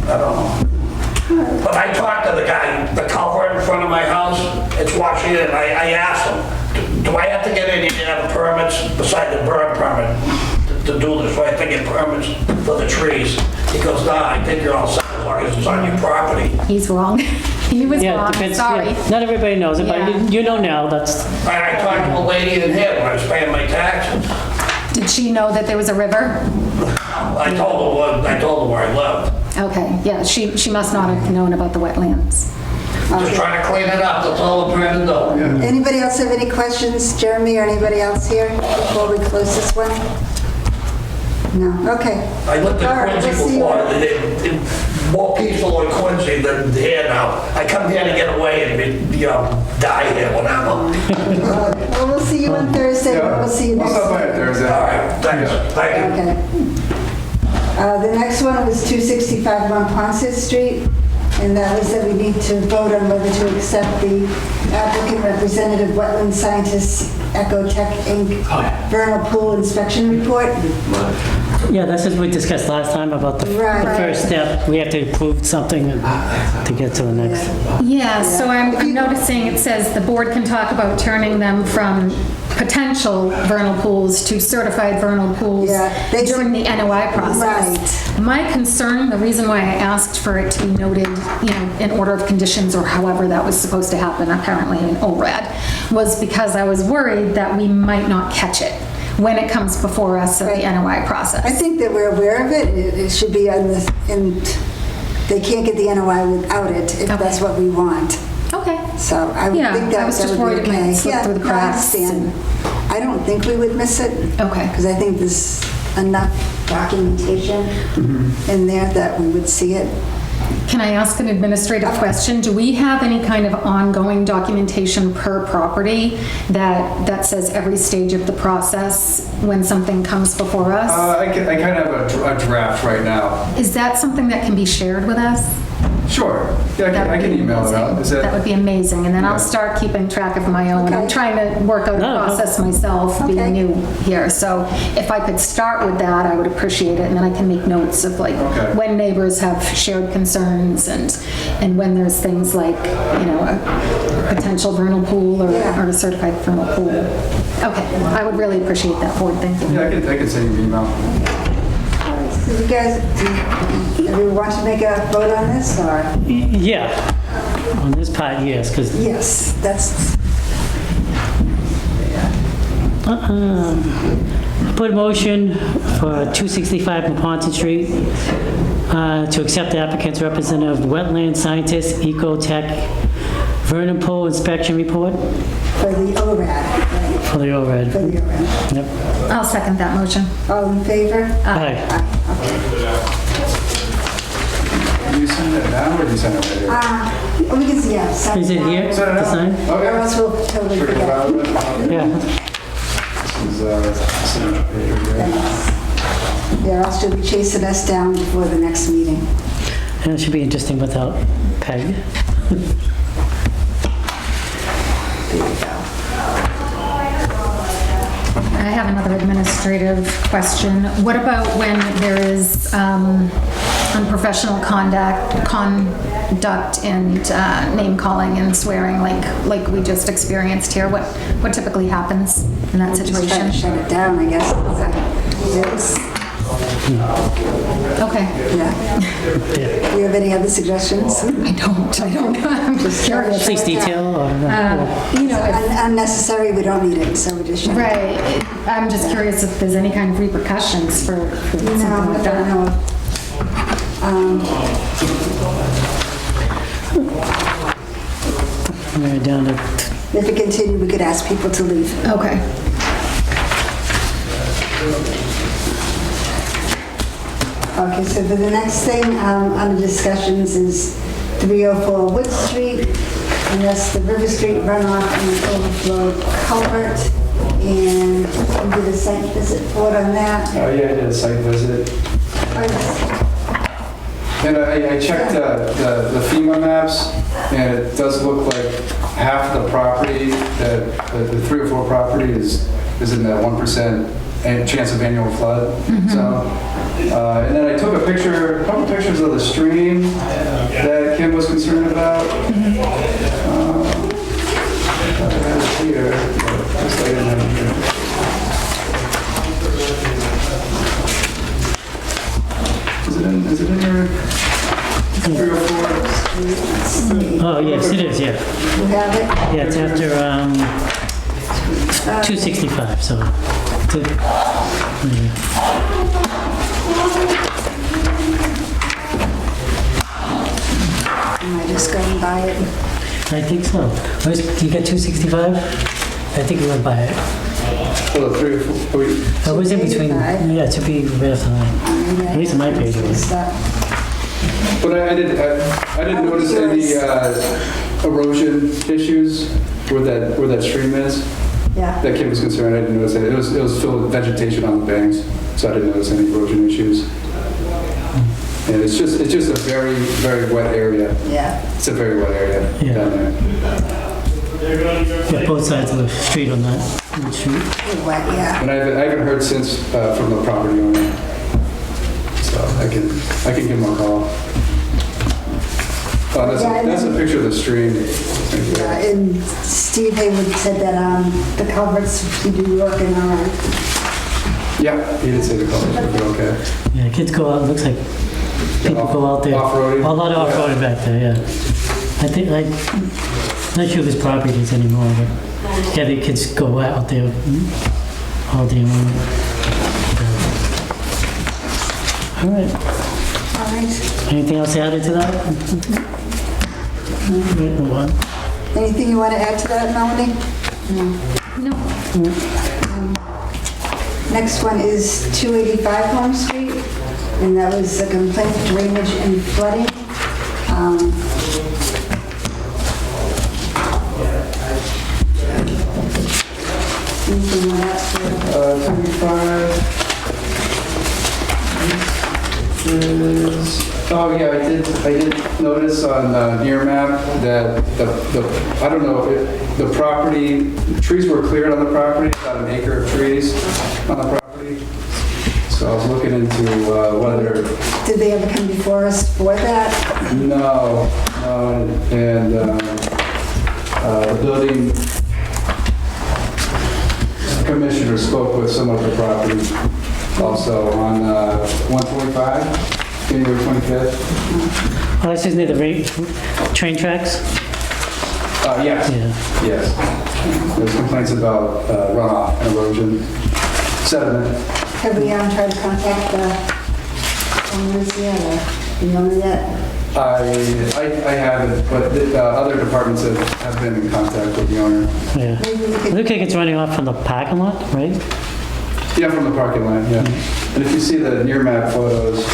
I don't know. But I talked to the guy, the culvert in front of my house, it's washing it, and I asked him, do I have to get any other permits besides the burn permit to do this? Do I have to get permits for the trees? He goes, nah, I think you're all set as long as it's on your property. he's wrong. He was Yeah, it wrong, depends. sorry. Yeah, not everybody knows it, but Yeah. you know now, that's, I talked to a lady in here when I was paying my taxes. Did she know that there was a river? I told her where I lived. Okay, yeah, she must not have known about the wetlands. Just trying to clean it up, that's all I'm trying to do. Anybody else have any questions, Jeremy, or anybody else here, before we close this one? No, okay. I lived in All right, Quincy we'll see you. before, it's more peaceful in Quincy than here now. I come here to get away and, die here, whatever. Well, we'll see you on Thursday, but we'll see you I'll next stop by week. on Thursday. All right, thanks, thank you. Okay. The next one was 265 Monpont Street, and that was that we need to vote on whether to accept the applicant representative wetland scientist Ecotech Inc. vernal pool inspection report. yeah, that's what we discussed last time about the Right. first step. We have to approve something to get to the next. Yeah, so I'm noticing it says the board can talk about turning them from potential vernal pools to certified vernal pools Yeah, they- during the NOI process. Right. My concern, the reason why I asked for it to be noted, in order of conditions or however that was supposed to happen, apparently in ORAD, was because I was worried that we might not catch it when it comes before us at the Right. NOI process. I think that we're aware of it. It should be on this, and they can't get the NOI without it, if Okay. that's what we want. Okay. So I would Yeah, think that I was just would be worried it might okay. slip Yeah, through the no, I cracks understand. I don't think we would miss it. Okay. Because I think there's enough documentation in there that we would see it. Can I ask an administrative question? Do we have any kind of ongoing documentation per property that says every stage of the process when something comes before us? I kind of have a draft right now. Is that something that can be shared with us? Sure. Yeah, I can email it out. Is That would be amazing, and then I'll Yeah. start keeping track of my own. I'm Okay. trying to work out a No. process myself, Okay. being new here. So if I could start with that, I would appreciate it, and then I can make notes of like Okay. when neighbors have shared concerns and when there's things like, you know, a potential vernal pool or a certified vernal pool. Okay, I would really appreciate that, board, thank you. Yeah, I can send you an email. So you guys, do you want to make a vote on this, or? Yeah, on this part, yes, because Yes, that's, put a motion for 265 Naponton Street to accept the applicant's representative, wetland scientist, ecotech, Vernon Pool inspection report for the ORAD, right? for the For ORAD. the ORAD. Yep. I'll second that motion. All in favor? Aye. Do you send it now or do you send it later? We can see, yeah. sign Is it now. here Send it to out. sign? Or Okay. else we'll totally Forget forget. about it. Yeah. This is signature page right here. Yeah, else you'll be chasing us down before the next meeting. And it should be interesting without Peg. There you go. I have another administrative question. What about when there is unprofessional conduct and name calling and swearing like we just experienced here? What typically happens in that Just try to situation? shut it down, I guess. Yes. Okay. Yeah. Do you have any other suggestions? I don't. I'm just curious. Police detail or? You know, if Unnecessary, we don't need it, so we just shut it down. Right. I'm just curious if there's any kind of repercussions for something No, like I that. don't know. We're down to, If it continued, we could ask people to leave. Okay. Okay, so for the next thing on the discussions is 304 Wood Street, and that's the River Street runoff and overflow culvert. And we did a site visit report on that. Oh, yeah, I did a site visit. And I checked the FEMA maps, and it does look like half of the property, the 304 property is in that 1% chance of annual flood zone. And then I took a couple pictures of the stream that Kim was concerned about. I have it here, but just like I didn't have it here. Is it in your 304? oh, yes, it is, yeah. You have it? Yeah, it's after 265, so. Am I just going by it? I think so. You got 265? I think you went by it. Oh, the 304. I was in between, yeah, it should be right after that. At least on my page, it was. But I didn't notice any erosion issues where that stream is. Yeah. That Kim was concerned. I didn't notice that. It was filled with vegetation on the banks, so I didn't notice any erosion issues. And it's just a very, very wet area. Yeah. It's a very wet area Yeah. down there. Yeah, both sides of the street on that street. Wet, yeah. And I haven't heard since from the property owner, so I can give him a call. Oh, that's a picture of the stream. Yeah, and Steve Haywood said that the culverts seem to be working all right. Yeah, he did say the colors were okay. Yeah, kids go out, it looks like people go out there. Off-roading? A lot of off-roading back there, yeah. I think, not sure whose property it is anymore, but yeah, the kids go out there all day long. All right. All right. Anything else added to that? Move on. Anything you want to add to that, Melanie? No. Next one is 285 Home Street, and that was a complaint of drainage and flooding. Anything on that? 25 is Oh, yeah, I did notice on near map that I don't know, if the property, trees were cleared on the property, about an acre of trees on the property. So I was looking into whether, Did they ever come before us for that? no, and the building commissioner spoke with some of the property also on 145, January 25th. Oh, that's just near the train tracks? Yes, Yeah. yes. There's complaints about runoff and erosion, sediment. Have we tried to contact the owners yet, or the owner yet? I haven't, but other departments have been in contact with the owner. Yeah. Maybe we It could, looks like it's running off from the parking lot, right? Yeah, from the parking lot, yeah. And if you see the near map photos,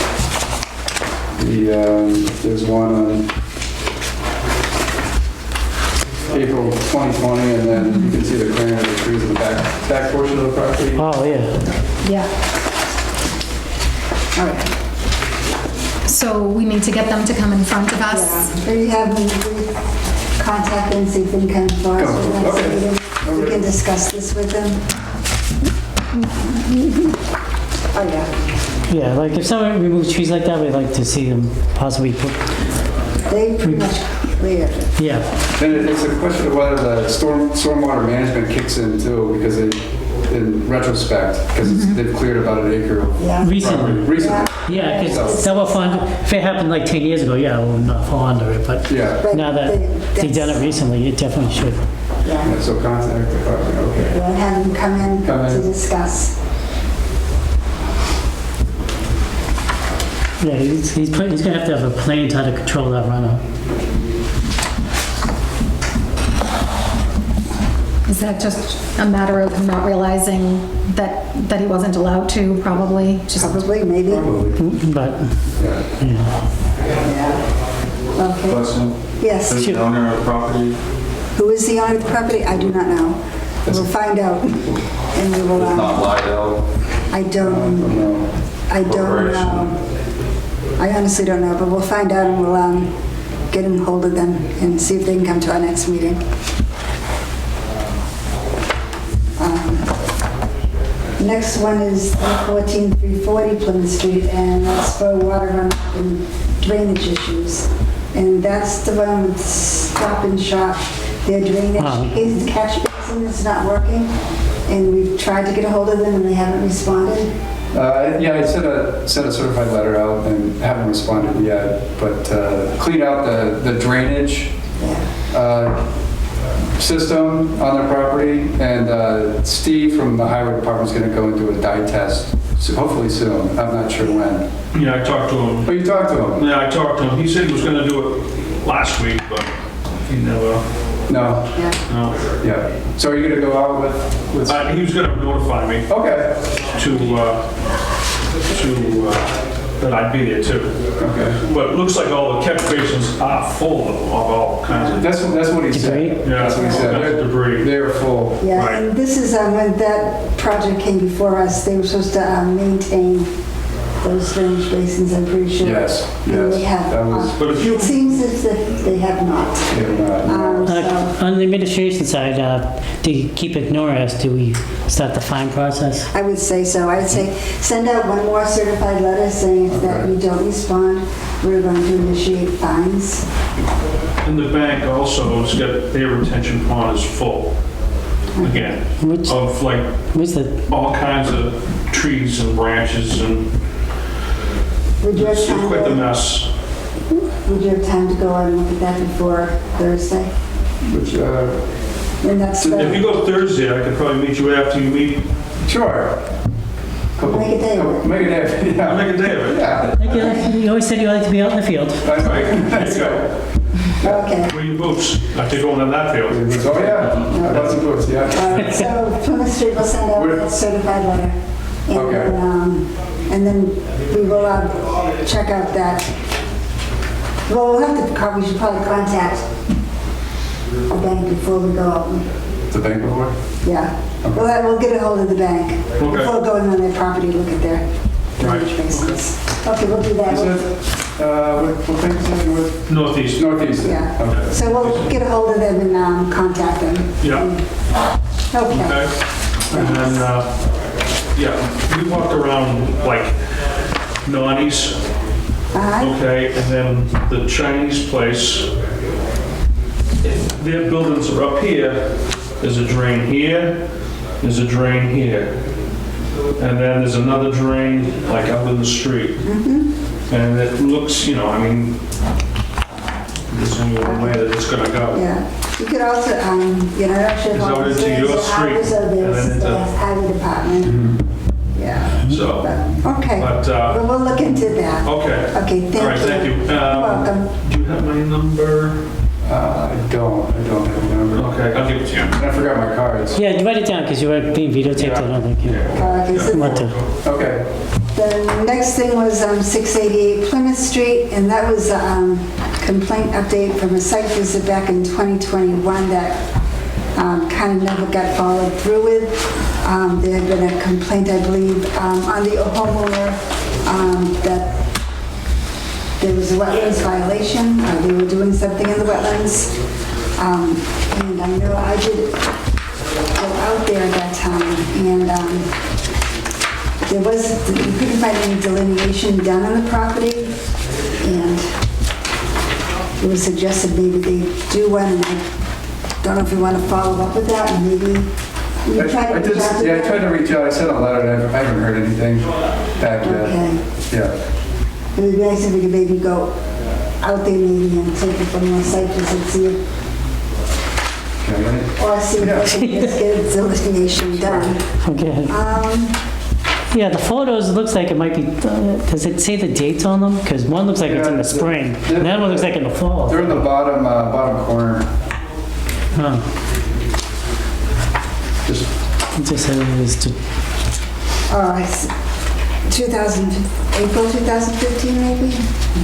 there's one on April 2020, and then you can see the clearing of the trees in the back portion of the property. Oh, yeah. Yeah. all right. So we need to get them to come in front of us. Yeah, maybe have them contact them, see if they can come for us for the next Okay. meeting. We can discuss this with them. Oh, yeah. Yeah, like if someone removes trees like that, we'd like to see them possibly put, They pretty much cleared. yeah. And it's a question of whether the stormwater management kicks in too, because in retrospect, because they've cleared about an acre of Yeah. property Recently. recently. Yeah, because that was fun. If it happened like 10 years ago, yeah, we'll not fall under it, but Yeah, But now that they've done it recently, it definitely should. Yeah, yeah, so contact the property, okay. yeah, have them come in Come in. to discuss. Yeah, he's gonna have to have a plan to how to control that runoff. Is that just a matter of him not realizing that he wasn't allowed to, probably? Just Probably, maybe. Probably, But, yeah. yeah. Yeah. Okay. Question, Yes. who's the owner of the property? Who is the owner of the property? I do not know. We'll find out. And we will, It's not Lydell I don't No. Corporation. know. I honestly don't know, but we'll find out and we'll get in hold of them and see if they can come to our next meeting. Next one is 14340 Plymouth Street, and that's for water runoff and drainage issues. And that's the one with Stop and Shop. Their drainage, his catch basin is not working, and we've tried to get a hold of them and they haven't responded. Yeah, I sent a certified letter out and haven't responded yet, but clean out the drainage system on their property, and Steve from the highway department's gonna go and do a dye test, so hopefully soon. I'm not sure when. Yeah, I talked to him. Oh, you talked to him? Yeah, I talked to him. He said he was gonna do it last week, but he never, No? Yeah. no. Yeah. So are you gonna go out with? He was gonna notify me Okay, that I'd be there too. okay. But it looks like all the catch basins are full of all kinds of, That's what he said. Debris? yeah, That's what he said. all kinds of debris. They're full. Yeah, Right. and this is when that project came before us, they were supposed to maintain those drainage basins, I'm pretty sure. Yes, And they yes. have, That was, But if you, it seems as if they have not. So On the administration side, to keep ignoring us, do we start the fine process? I would say so. I'd say send out one more certified letter saying if that you don't respond, we're going to initiate fines. in the bank also, it's got, their retention pond is full, again, Which, of like what's the, all kinds of trees and branches, and Would you have it's time quite the to, mess. would you have time to go and look at that before Thursday? which, And that's If you the, go Thursday, I could probably meet you after you meet, sure. Make a day of it. Make a day, of it, yeah. make a day of it. Yeah. you always said you like to be out in the field. That's right. There you go. Okay. Wear your boots. I take one in that field. Oh, yeah. Lots of books, yeah. So Plymouth Street will send out a certified letter. And Okay. and then we will check out that. Well, we should probably contact a bank before we go out. The bank before? Yeah. We'll get a hold of the bank before going on their property to look at their drainage basins. Okay, we'll do that. Is it? what thing is it? What- Northeast. Northeast. Yeah. Okay. So we'll get a hold of them and contact them. Yeah. Okay. Okay. And then, yeah, we walked around like Nani's, okay, and then the Chinese place. Their buildings are up here. There's a drain here. There's a drain here. And then there's another drain like up in the street. And it looks, you know, I mean, there's only one way that it's gonna go. Yeah. You could also, you know, actually. Is out into your street, Hours of and then this, into- the highway department. Yeah. So, But, okay. but, Well, we'll look into that. okay. Okay, thank you. All right, thank you. You're welcome. Do you have my number? I don't have a number. Okay, I'll give it to you. I forgot my cards. Yeah, write it down because you were being videotaped. I don't think you Okay, so want to. Okay. the next thing was 688 Plymouth Street, and that was a complaint update from a site visit back in 2021 that kind of never got followed through with. There had been a complaint, I believe, on the homeowner that there was a wetlands violation, or they were doing something in the wetlands. And I know I did go out there at that time, and there was, you couldn't find any delineation done on the property, and it was suggested maybe they do one, and I don't know if we want to follow up with that, and maybe we try to reach out to I tried to reach out. I sent a letter, and I haven't heard anything back yet. Okay. Yeah. It would be nice if we could maybe go out there maybe and take it from the site visit, see if, Okay, right. or see if we can just get delineation done. Okay. Yeah, the photos, it looks like it might be, does it say the dates on them? Because one looks like it's in the spring, and that one looks like in the fall. They're in the bottom corner. Huh. Just It just said it was to, I see. April 2015 maybe?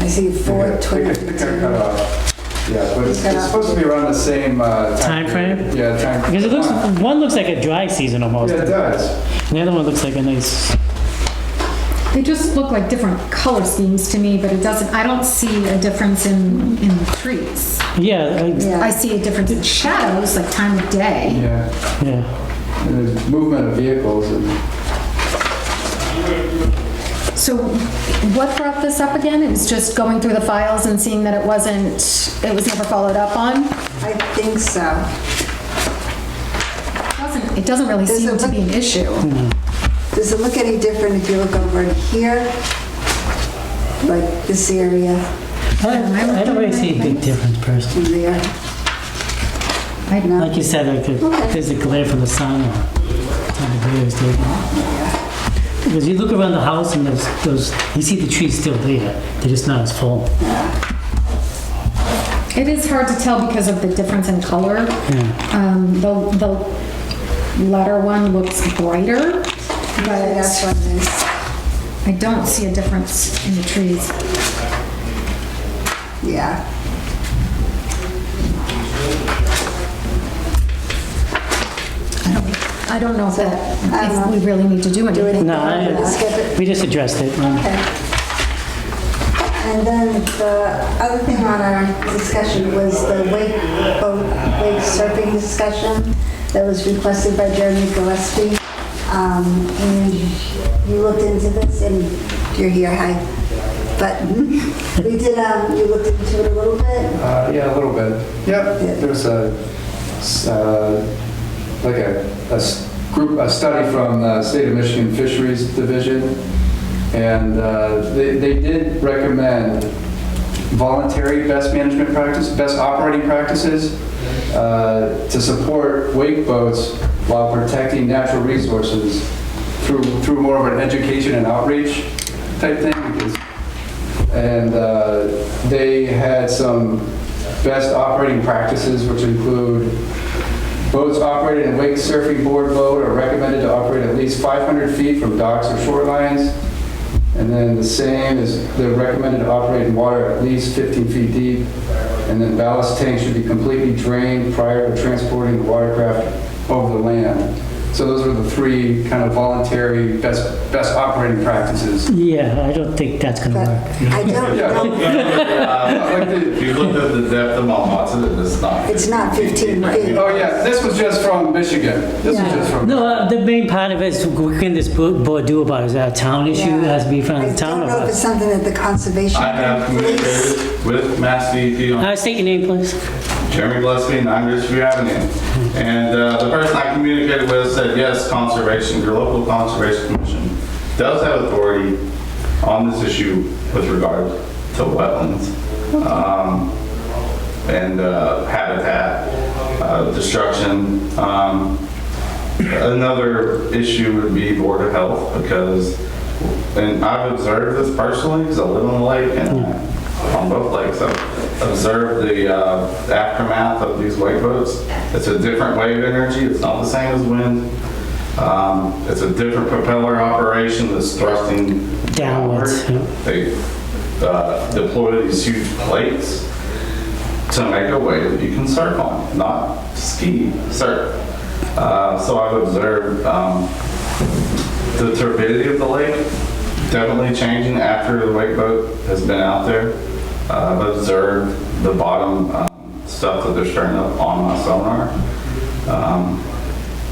I see 4/2015. cut off. Yeah, but it's supposed to be around the same Time frame? Yeah, time. because it looks, one looks like a dry season almost. Yeah, it does. And the other one looks like a nice, They just look like different color schemes to me, but it doesn't, I don't see a difference in the trees. yeah, I see a difference in shadows, like time of day. Yeah. yeah. And there's movement of vehicles and So what brought this up again? It was just going through the files and seeing that it was never followed up on? I think so. It doesn't really Does seem it to be an issue. Does it look any different if you look over here? Like this area I don't really see a big difference personally. and there? No? Like you said, like there's a glare from the sun or time the glare is taken. Because you look around the house and those, you see the trees still there, they're just not as full. It is hard to tell because of the difference in color. The letter one looks brighter, That's but what it is. I don't see a difference in the trees. Yeah. I don't know I don't if know. we really need to do Do anything. anything? Skip it? We just addressed it. Okay. And then the other thing on our discussion was the wake surfing discussion that was requested by Jeremy Gillespie. And you looked into this, and you're here, hi. But we did, you looked into it a little bit? yeah, a little bit. Yep. There's a study from the State of Michigan Fisheries Division, and they did recommend voluntary best management practice, best operating practices to support wake boats while protecting natural resources through more of an education and outreach type thing. And they had some best operating practices, which include boats operated in wake surfing board boat are recommended to operate at least 500 feet from docks or shorelines. And then the same is they're recommended to operate in water at least 15 feet deep. And then ballast tanks should be completely drained prior to transporting the watercraft over the land. So those are the three kind of voluntary best operating practices. Yeah, I don't think that's gonna But work. I don't, Like the- If you look at the depth of Montpont, it's not. it's not 15 feet. Oh, yeah, this was just from Michigan. This was just from. No, the main part of it is what can this board do about it? Is that a town issue? It has to be from the town I or don't know if it's what? something that the conservation. I have police- communicated with Mass DEP on State your name, please. Jeremy Gillespie, 9 Richview Avenue. And the person I communicated with said, yes, conservation, your local conservation commission does have authority on this issue with regard to wetlands and habitat destruction. Another issue would be Board of Health because, and I've observed this personally because I live on the lake and on both lakes. I've observed the aftermath of these wake boats. It's a different wave energy. It's not the same as wind. It's a different propeller operation that's thrusting Downwards, downward. They deploy these huge plates to make a way that you can surf on, not ski, surf. So I've observed the turbidity of the lake definitely changing after the wake boat has been out there. I've observed the bottom stuff that they're stirring up on my sonar.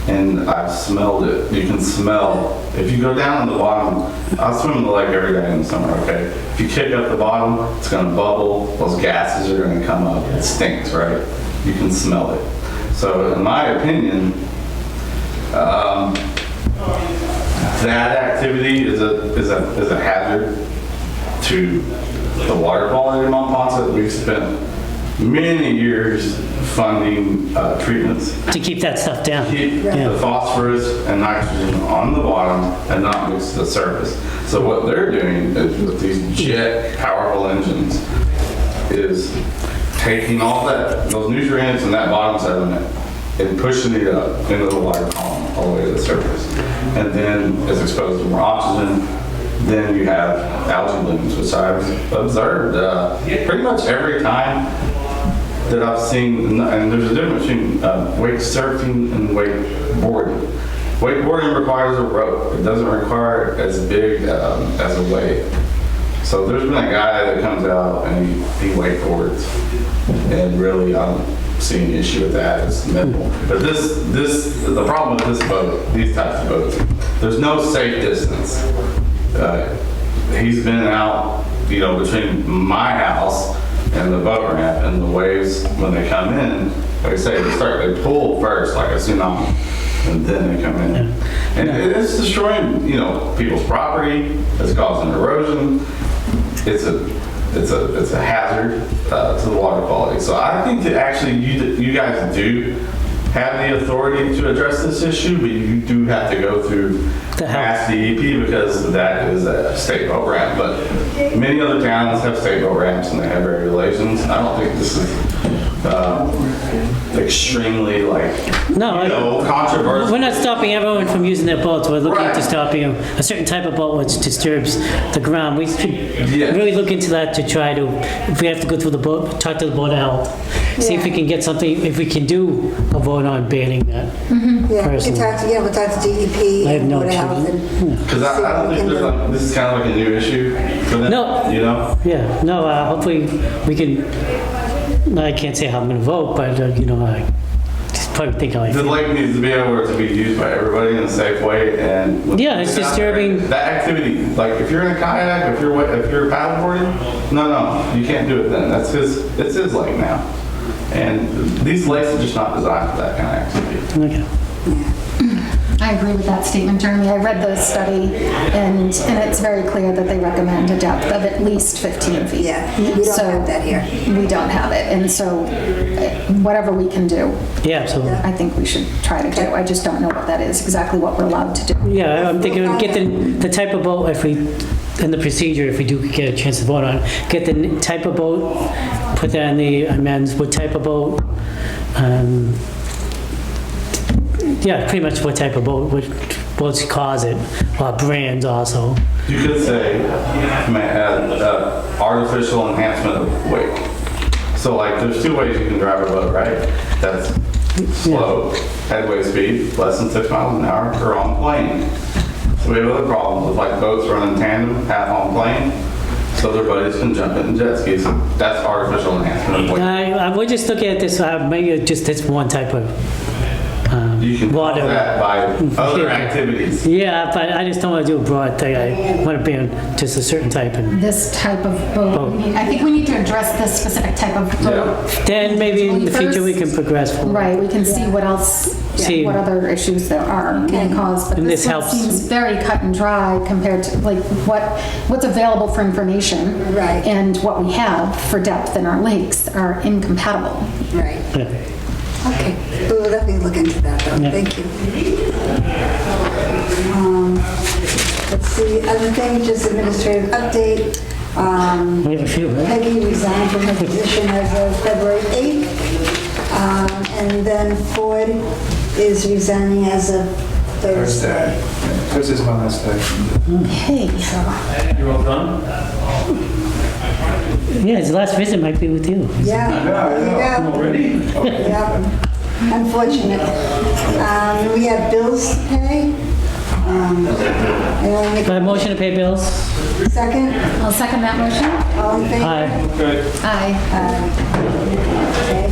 And I've smelled it. You can smell, if you go down in the bottom, I swim in the lake every day in the summer, okay? If you kick up the bottom, it's gonna bubble, those gases are gonna come up, it stinks, right? You can smell it. So in my opinion, that activity is a hazard to the water quality of Mont Ponce. We've spent many years funding treatments To keep that stuff down. keep the phosphorus and nitrogen on the bottom and not mix to the surface. So what they're doing is with these jet powerful engines is taking all those nutrients and that bottom sediment and pushing it up into the water column all the way to the surface. And then it's exposed to more oxygen. Then you have algae blooms, which I've observed pretty much every time that I've seen, and there's a difference between wake surfing and wakeboarding. Wakeboarding requires a rope. It doesn't require as big as a wave. So there's been a guy that comes out and he wakeboards, and really I don't see an issue with that. It's minimal. But the problem with this boat, these types of boats, there's no safe distance. He's been out, between my house and the boat ramp, and the waves, when they come in, like I say, they pull first, like a tsunami, and then they come in. And it's destroying, people's property, it's causing erosion, it's a hazard to the water quality. So I think that actually you guys do have the authority to address this issue, but you do have to go through Mass DEP because that is a state boat ramp. But many other towns have state boat ramps and they have regulations. I don't think this is extremely controversial. We're not stopping everyone from using their boats. We're looking Right. to stopping a certain type of boat which disturbs the ground. We should Yeah. really look into that to try to, if we have to go through the boat, talk to the Board of Health, see if we can get something, if we can do a vote on banning that. Yeah, Personally. we'll talk to DEP I have and no Board of Health opinion. and Because I see don't what we think can do. this is kind of like a new issue for them. No. Yeah, no, hopefully we can, I can't say how I'm gonna vote, but, I just probably think I The lake needs to be able to be used by everybody in a safe way, and Yeah, it's disturbing. That activity, like if you're in a kayak, if you're paddleboarding, no, you can't do it then. It's his lake now, and these lakes are just not designed for that kind of activity. Okay. I agree with that statement, Jeremy. I read the study, and it's very clear that they recommend a depth of at least 15 feet. Yeah, we don't So, have that here. We don't have it, and so whatever we can do, Yeah, absolutely. I think we should try to do. I just don't know what that is, exactly what we're allowed to do. Yeah, I'm thinking get the type of boat, if we, in the procedure, if we do get a chance to vote on, get the type of boat, put that in the amends, what type of boat, yeah, pretty much what type of boat, what boats cause it, or brands also. You could say artificial enhancement of wake. So like, there's two ways you can drive a boat, right? That's slow, headway speed, less than 6 miles an hour, or on plane. So we have other problems with like boats running tandem, half on plane, so their buddies can jump in jet skis. That's artificial enhancement of weight. We're just looking at this, maybe just this one type of You can cause water. that by other activities. Yeah, but I just don't want to do a broad thing. I want to be on just a certain type. And This type of boat, I think we need to address this specific type of boat. then maybe in the future we can progress forward. Right, we can see what else, See. what other issues there are being caused. But And this this one helps. seems very cut and dry compared to like what's available for information. Right. And what we have for depth in our lakes are incompatible. Right. Yeah. Okay. We'll definitely look into that, though. Yeah. Thank you. Let's see, other thing, just administrative update. We have a few, right? Peggy resigned from her position as of February 8th. And then Ford is resigning as of Thursday. Thursday's my last day. Hey. You all done? Yeah, his last visit might be with you. Yeah, yeah. Already? Yeah, unfortunate. We have bills to pay. Anyone make Do I have a motion to pay bills? a second? I'll second that motion. All in favor? Aye. Okay. Aye. Okay.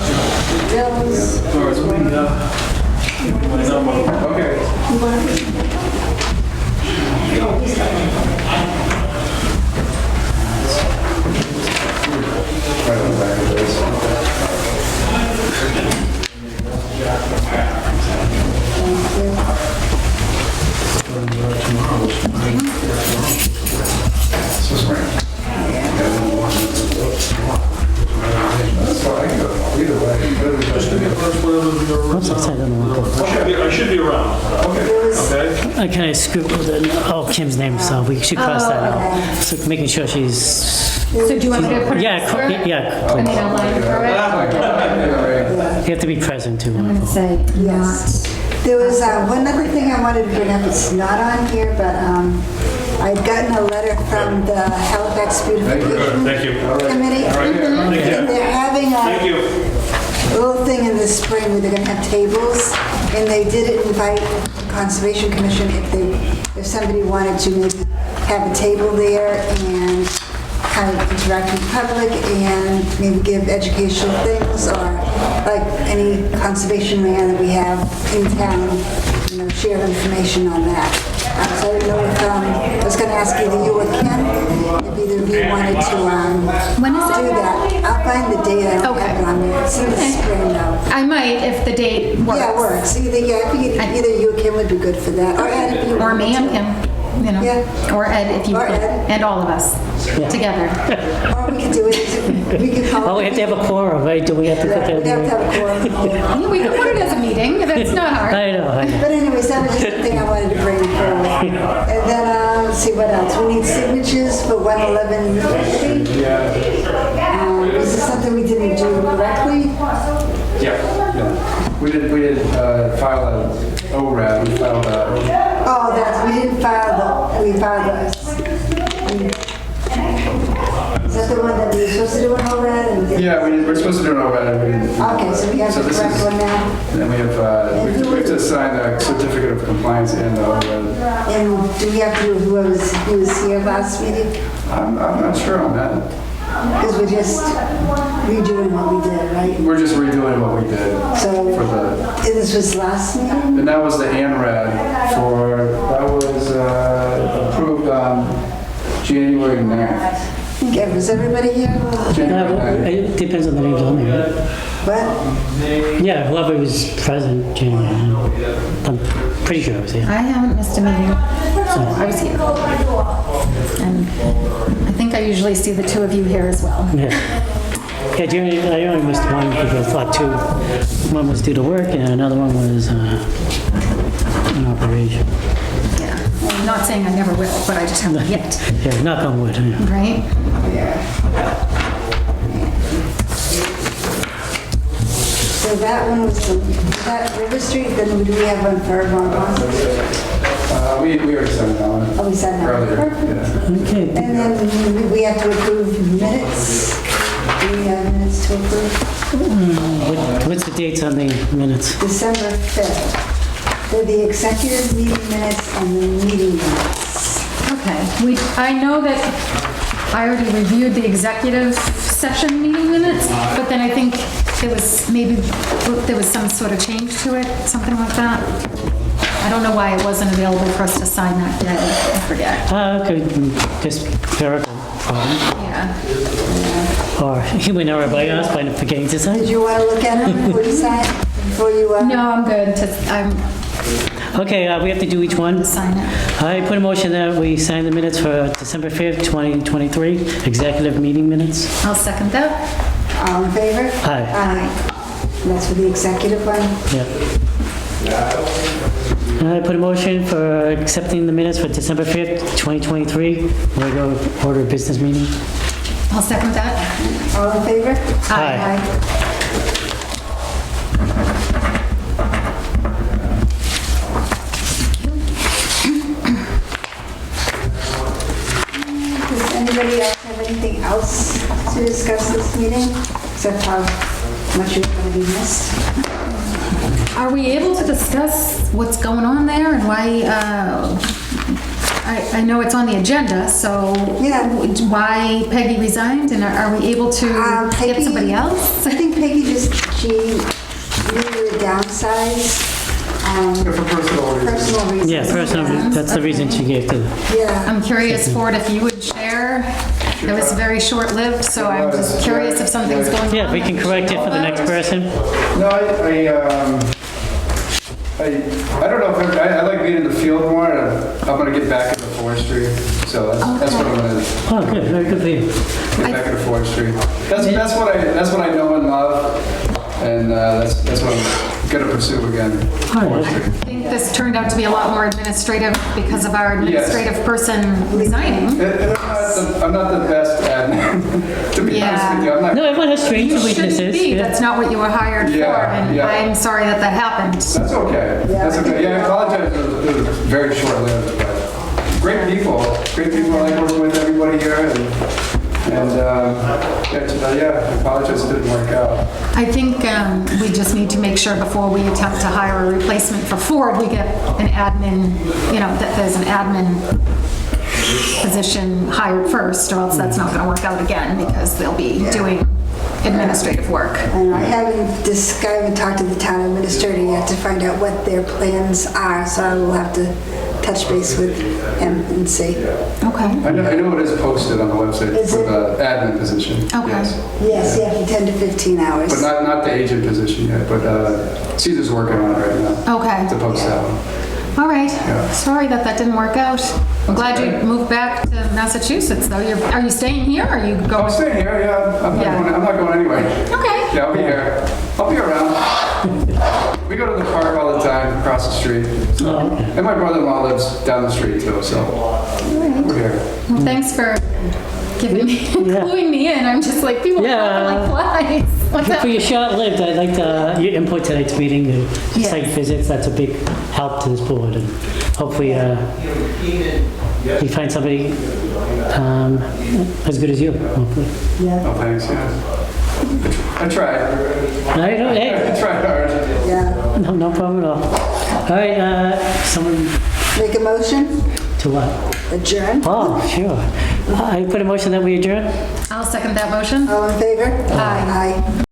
Bills. Doris, we need my number. Okay. Right on the back of this. This is right. That's fine, I can go either way. Just give me the first one of your... Oops, I said I don't want to. I should be around. Okay? Can I scribble in? Oh, Kim's name, so we should cross that out. So making sure she's, So do you want me to put it yeah, through? yeah. I mean, I'll line through it. You have to be present too. I'm going to say Yes. There was one other thing I wanted to bring up. It's not on here, but I'd gotten a letter from the Halifax Beautification Thank you. Committee. And they're having Thank you. a little thing in the spring where they're gonna have tables. And they did invite the Conservation Commission if somebody wanted to maybe have a table there and kind of interact with the public and maybe give educational things or like any conservation land that we have in town, share information on that. So I don't know if, I was going to ask either you or Ken, if either of you wanted to When is it? do that. I'll find the date, I don't have it on there. It's in the spring though. I might if the date works. Yeah, it works. Either you or Kim would be good for that. Or Ed, if you Or wanted me and to. Kim, Yeah. Or Ed if you Or could. Ed. And all of us together. Or we could do it, we could call it. Oh, we have to have a quorum, right? Do we have to put Yeah, that we'd have to in? have a quorum. Yeah, we can put it as a meeting. That's not hard. I know. But anyways, that was just the thing I wanted to bring forward. And then, let's see what else. We need signatures for 111 Liberty. Is this something we didn't do correctly? Yeah. We did file a ORAD, we filed a, Oh, we didn't file we filed the, is that the one that we were supposed to do an ORAD? yeah, we're supposed to do an ORAD. And we didn't. Okay, so we have So the this correct is- one now. Then we have to sign the certificate of compliance and the ORAD. And do we have to do who was here last meeting? I'm not sure on that. Because we're just redoing what we did, right? We're just redoing what we did So, for the, and this was last meeting? and that was the ANRAD that was approved on January 9th. Okay, was everybody here? January 9th. It depends on the names on there, right? What? Yeah, whoever was present, January. I'm pretty sure I was here. I haven't missed a meeting, so I was here. And I think I usually see the two of you here as well. Yeah. Yeah, Jeremy, I only missed one because I thought two. One was due to work and another one was an operation. Yeah. I'm not saying I never will, but I just haven't yet, Yeah, knock on wood. Yeah. right? So that one was that River Street, then do we have one for Vermont? We already sent it on. Oh, we said that. Earlier, Perfect. yeah. Okay. And then we have to approve minutes. We We have minutes to approve. What's the dates on the minutes? December 5th. They're the executive meeting minutes and the meeting minutes. Okay, I know that I already reviewed the executive session meeting minutes, but then I think there was some sort of change to it, something like that. I don't know why it wasn't available for us to sign that day, I forget. Okay, just clerical problem. Yeah. Or human error by us by forgetting to sign. Did you want to look at them before you sign? Before you, No, I'm good, I'm Okay, we have to do each one. sign it. I put a motion that we sign the minutes for December 5th, 2023, executive meeting minutes. I'll second that. all in favor? Aye. Aye. And that's for the executive one? Yeah. I put a motion for accepting the minutes for December 5th, 2023, regular order of business meeting. I'll second that. All in favor? Aye. Does anybody else have anything else to discuss this meeting, except how much you're going to be missed? Are we able to discuss what's going on there and why, I know it's on the agenda, so Yeah. why Peggy resigned, and are we able to get Peggy- somebody else? I think Peggy she needed to downsize. For personal reasons. Personal reasons. Yeah, personal, that's the reason she gave to, Yeah. I'm curious, Ford, if you would share. It was very short-lived, so I'm just curious if something's going on. yeah, we can correct it for the next person. No, I don't know if I like being in the field more, and I'm gonna get back into forestry, so that's what I'm gonna Oh, good, very good for you. get back into forestry. That's what I know and love, and that's what I'm gonna pursue again. Forestry. I think this turned out to be a lot more administrative because of our administrative person resigning. And I'm not the best admin, to be honest with you. I'm not. No, everyone has strengths You and shouldn't weaknesses. be, yeah. that's not what you were hired for, Yeah, and yeah. I'm sorry that that happened. That's okay. That's okay. Yeah, I apologize. It was very short-lived, but great people. Great people. I like working with everybody here, and I apologize it didn't work out. I think we just need to make sure before we attempt to hire a replacement for Ford, we get an admin, that there's an admin position hired first, or else that's not going to work out again because they'll be doing administrative work. And I haven't talked to the town administrator yet to find out what their plans are, so I will have to touch base with him and see. Okay. I know it is posted on the website Is for it? the admin position. Okay. Yes. Yes, yeah, from 10 to 15 hours. But not the agent position yet, but Caesar's working on it right now Okay. to post that one. All right. Yeah. Sorry that didn't work out. I'm glad you moved back to Massachusetts, though. Are you staying here, or are you I'm going? staying here, yeah. I'm not going anywhere. Okay. Yeah, I'll be here. I'll be around. We go to the park all the time, across the street. And my brother-in-law lives down the street too, so we're here. Well, thanks for giving me, cluing me in. I'm just like, people are Yeah. like flies. What's For up? your short-lived, I liked your input tonight's meeting, the Yes. site visits, that's a big help to this board, and hopefully you find somebody as good as you, hopefully. Oh, thanks, yeah. I tried. I don't, I hey, tried hard. Yeah. no problem at all. All right, someone, Make a motion, to what? adjourn. Oh, sure. I put a motion that we adjourn? I'll second that motion. All in favor? Aye. Aye.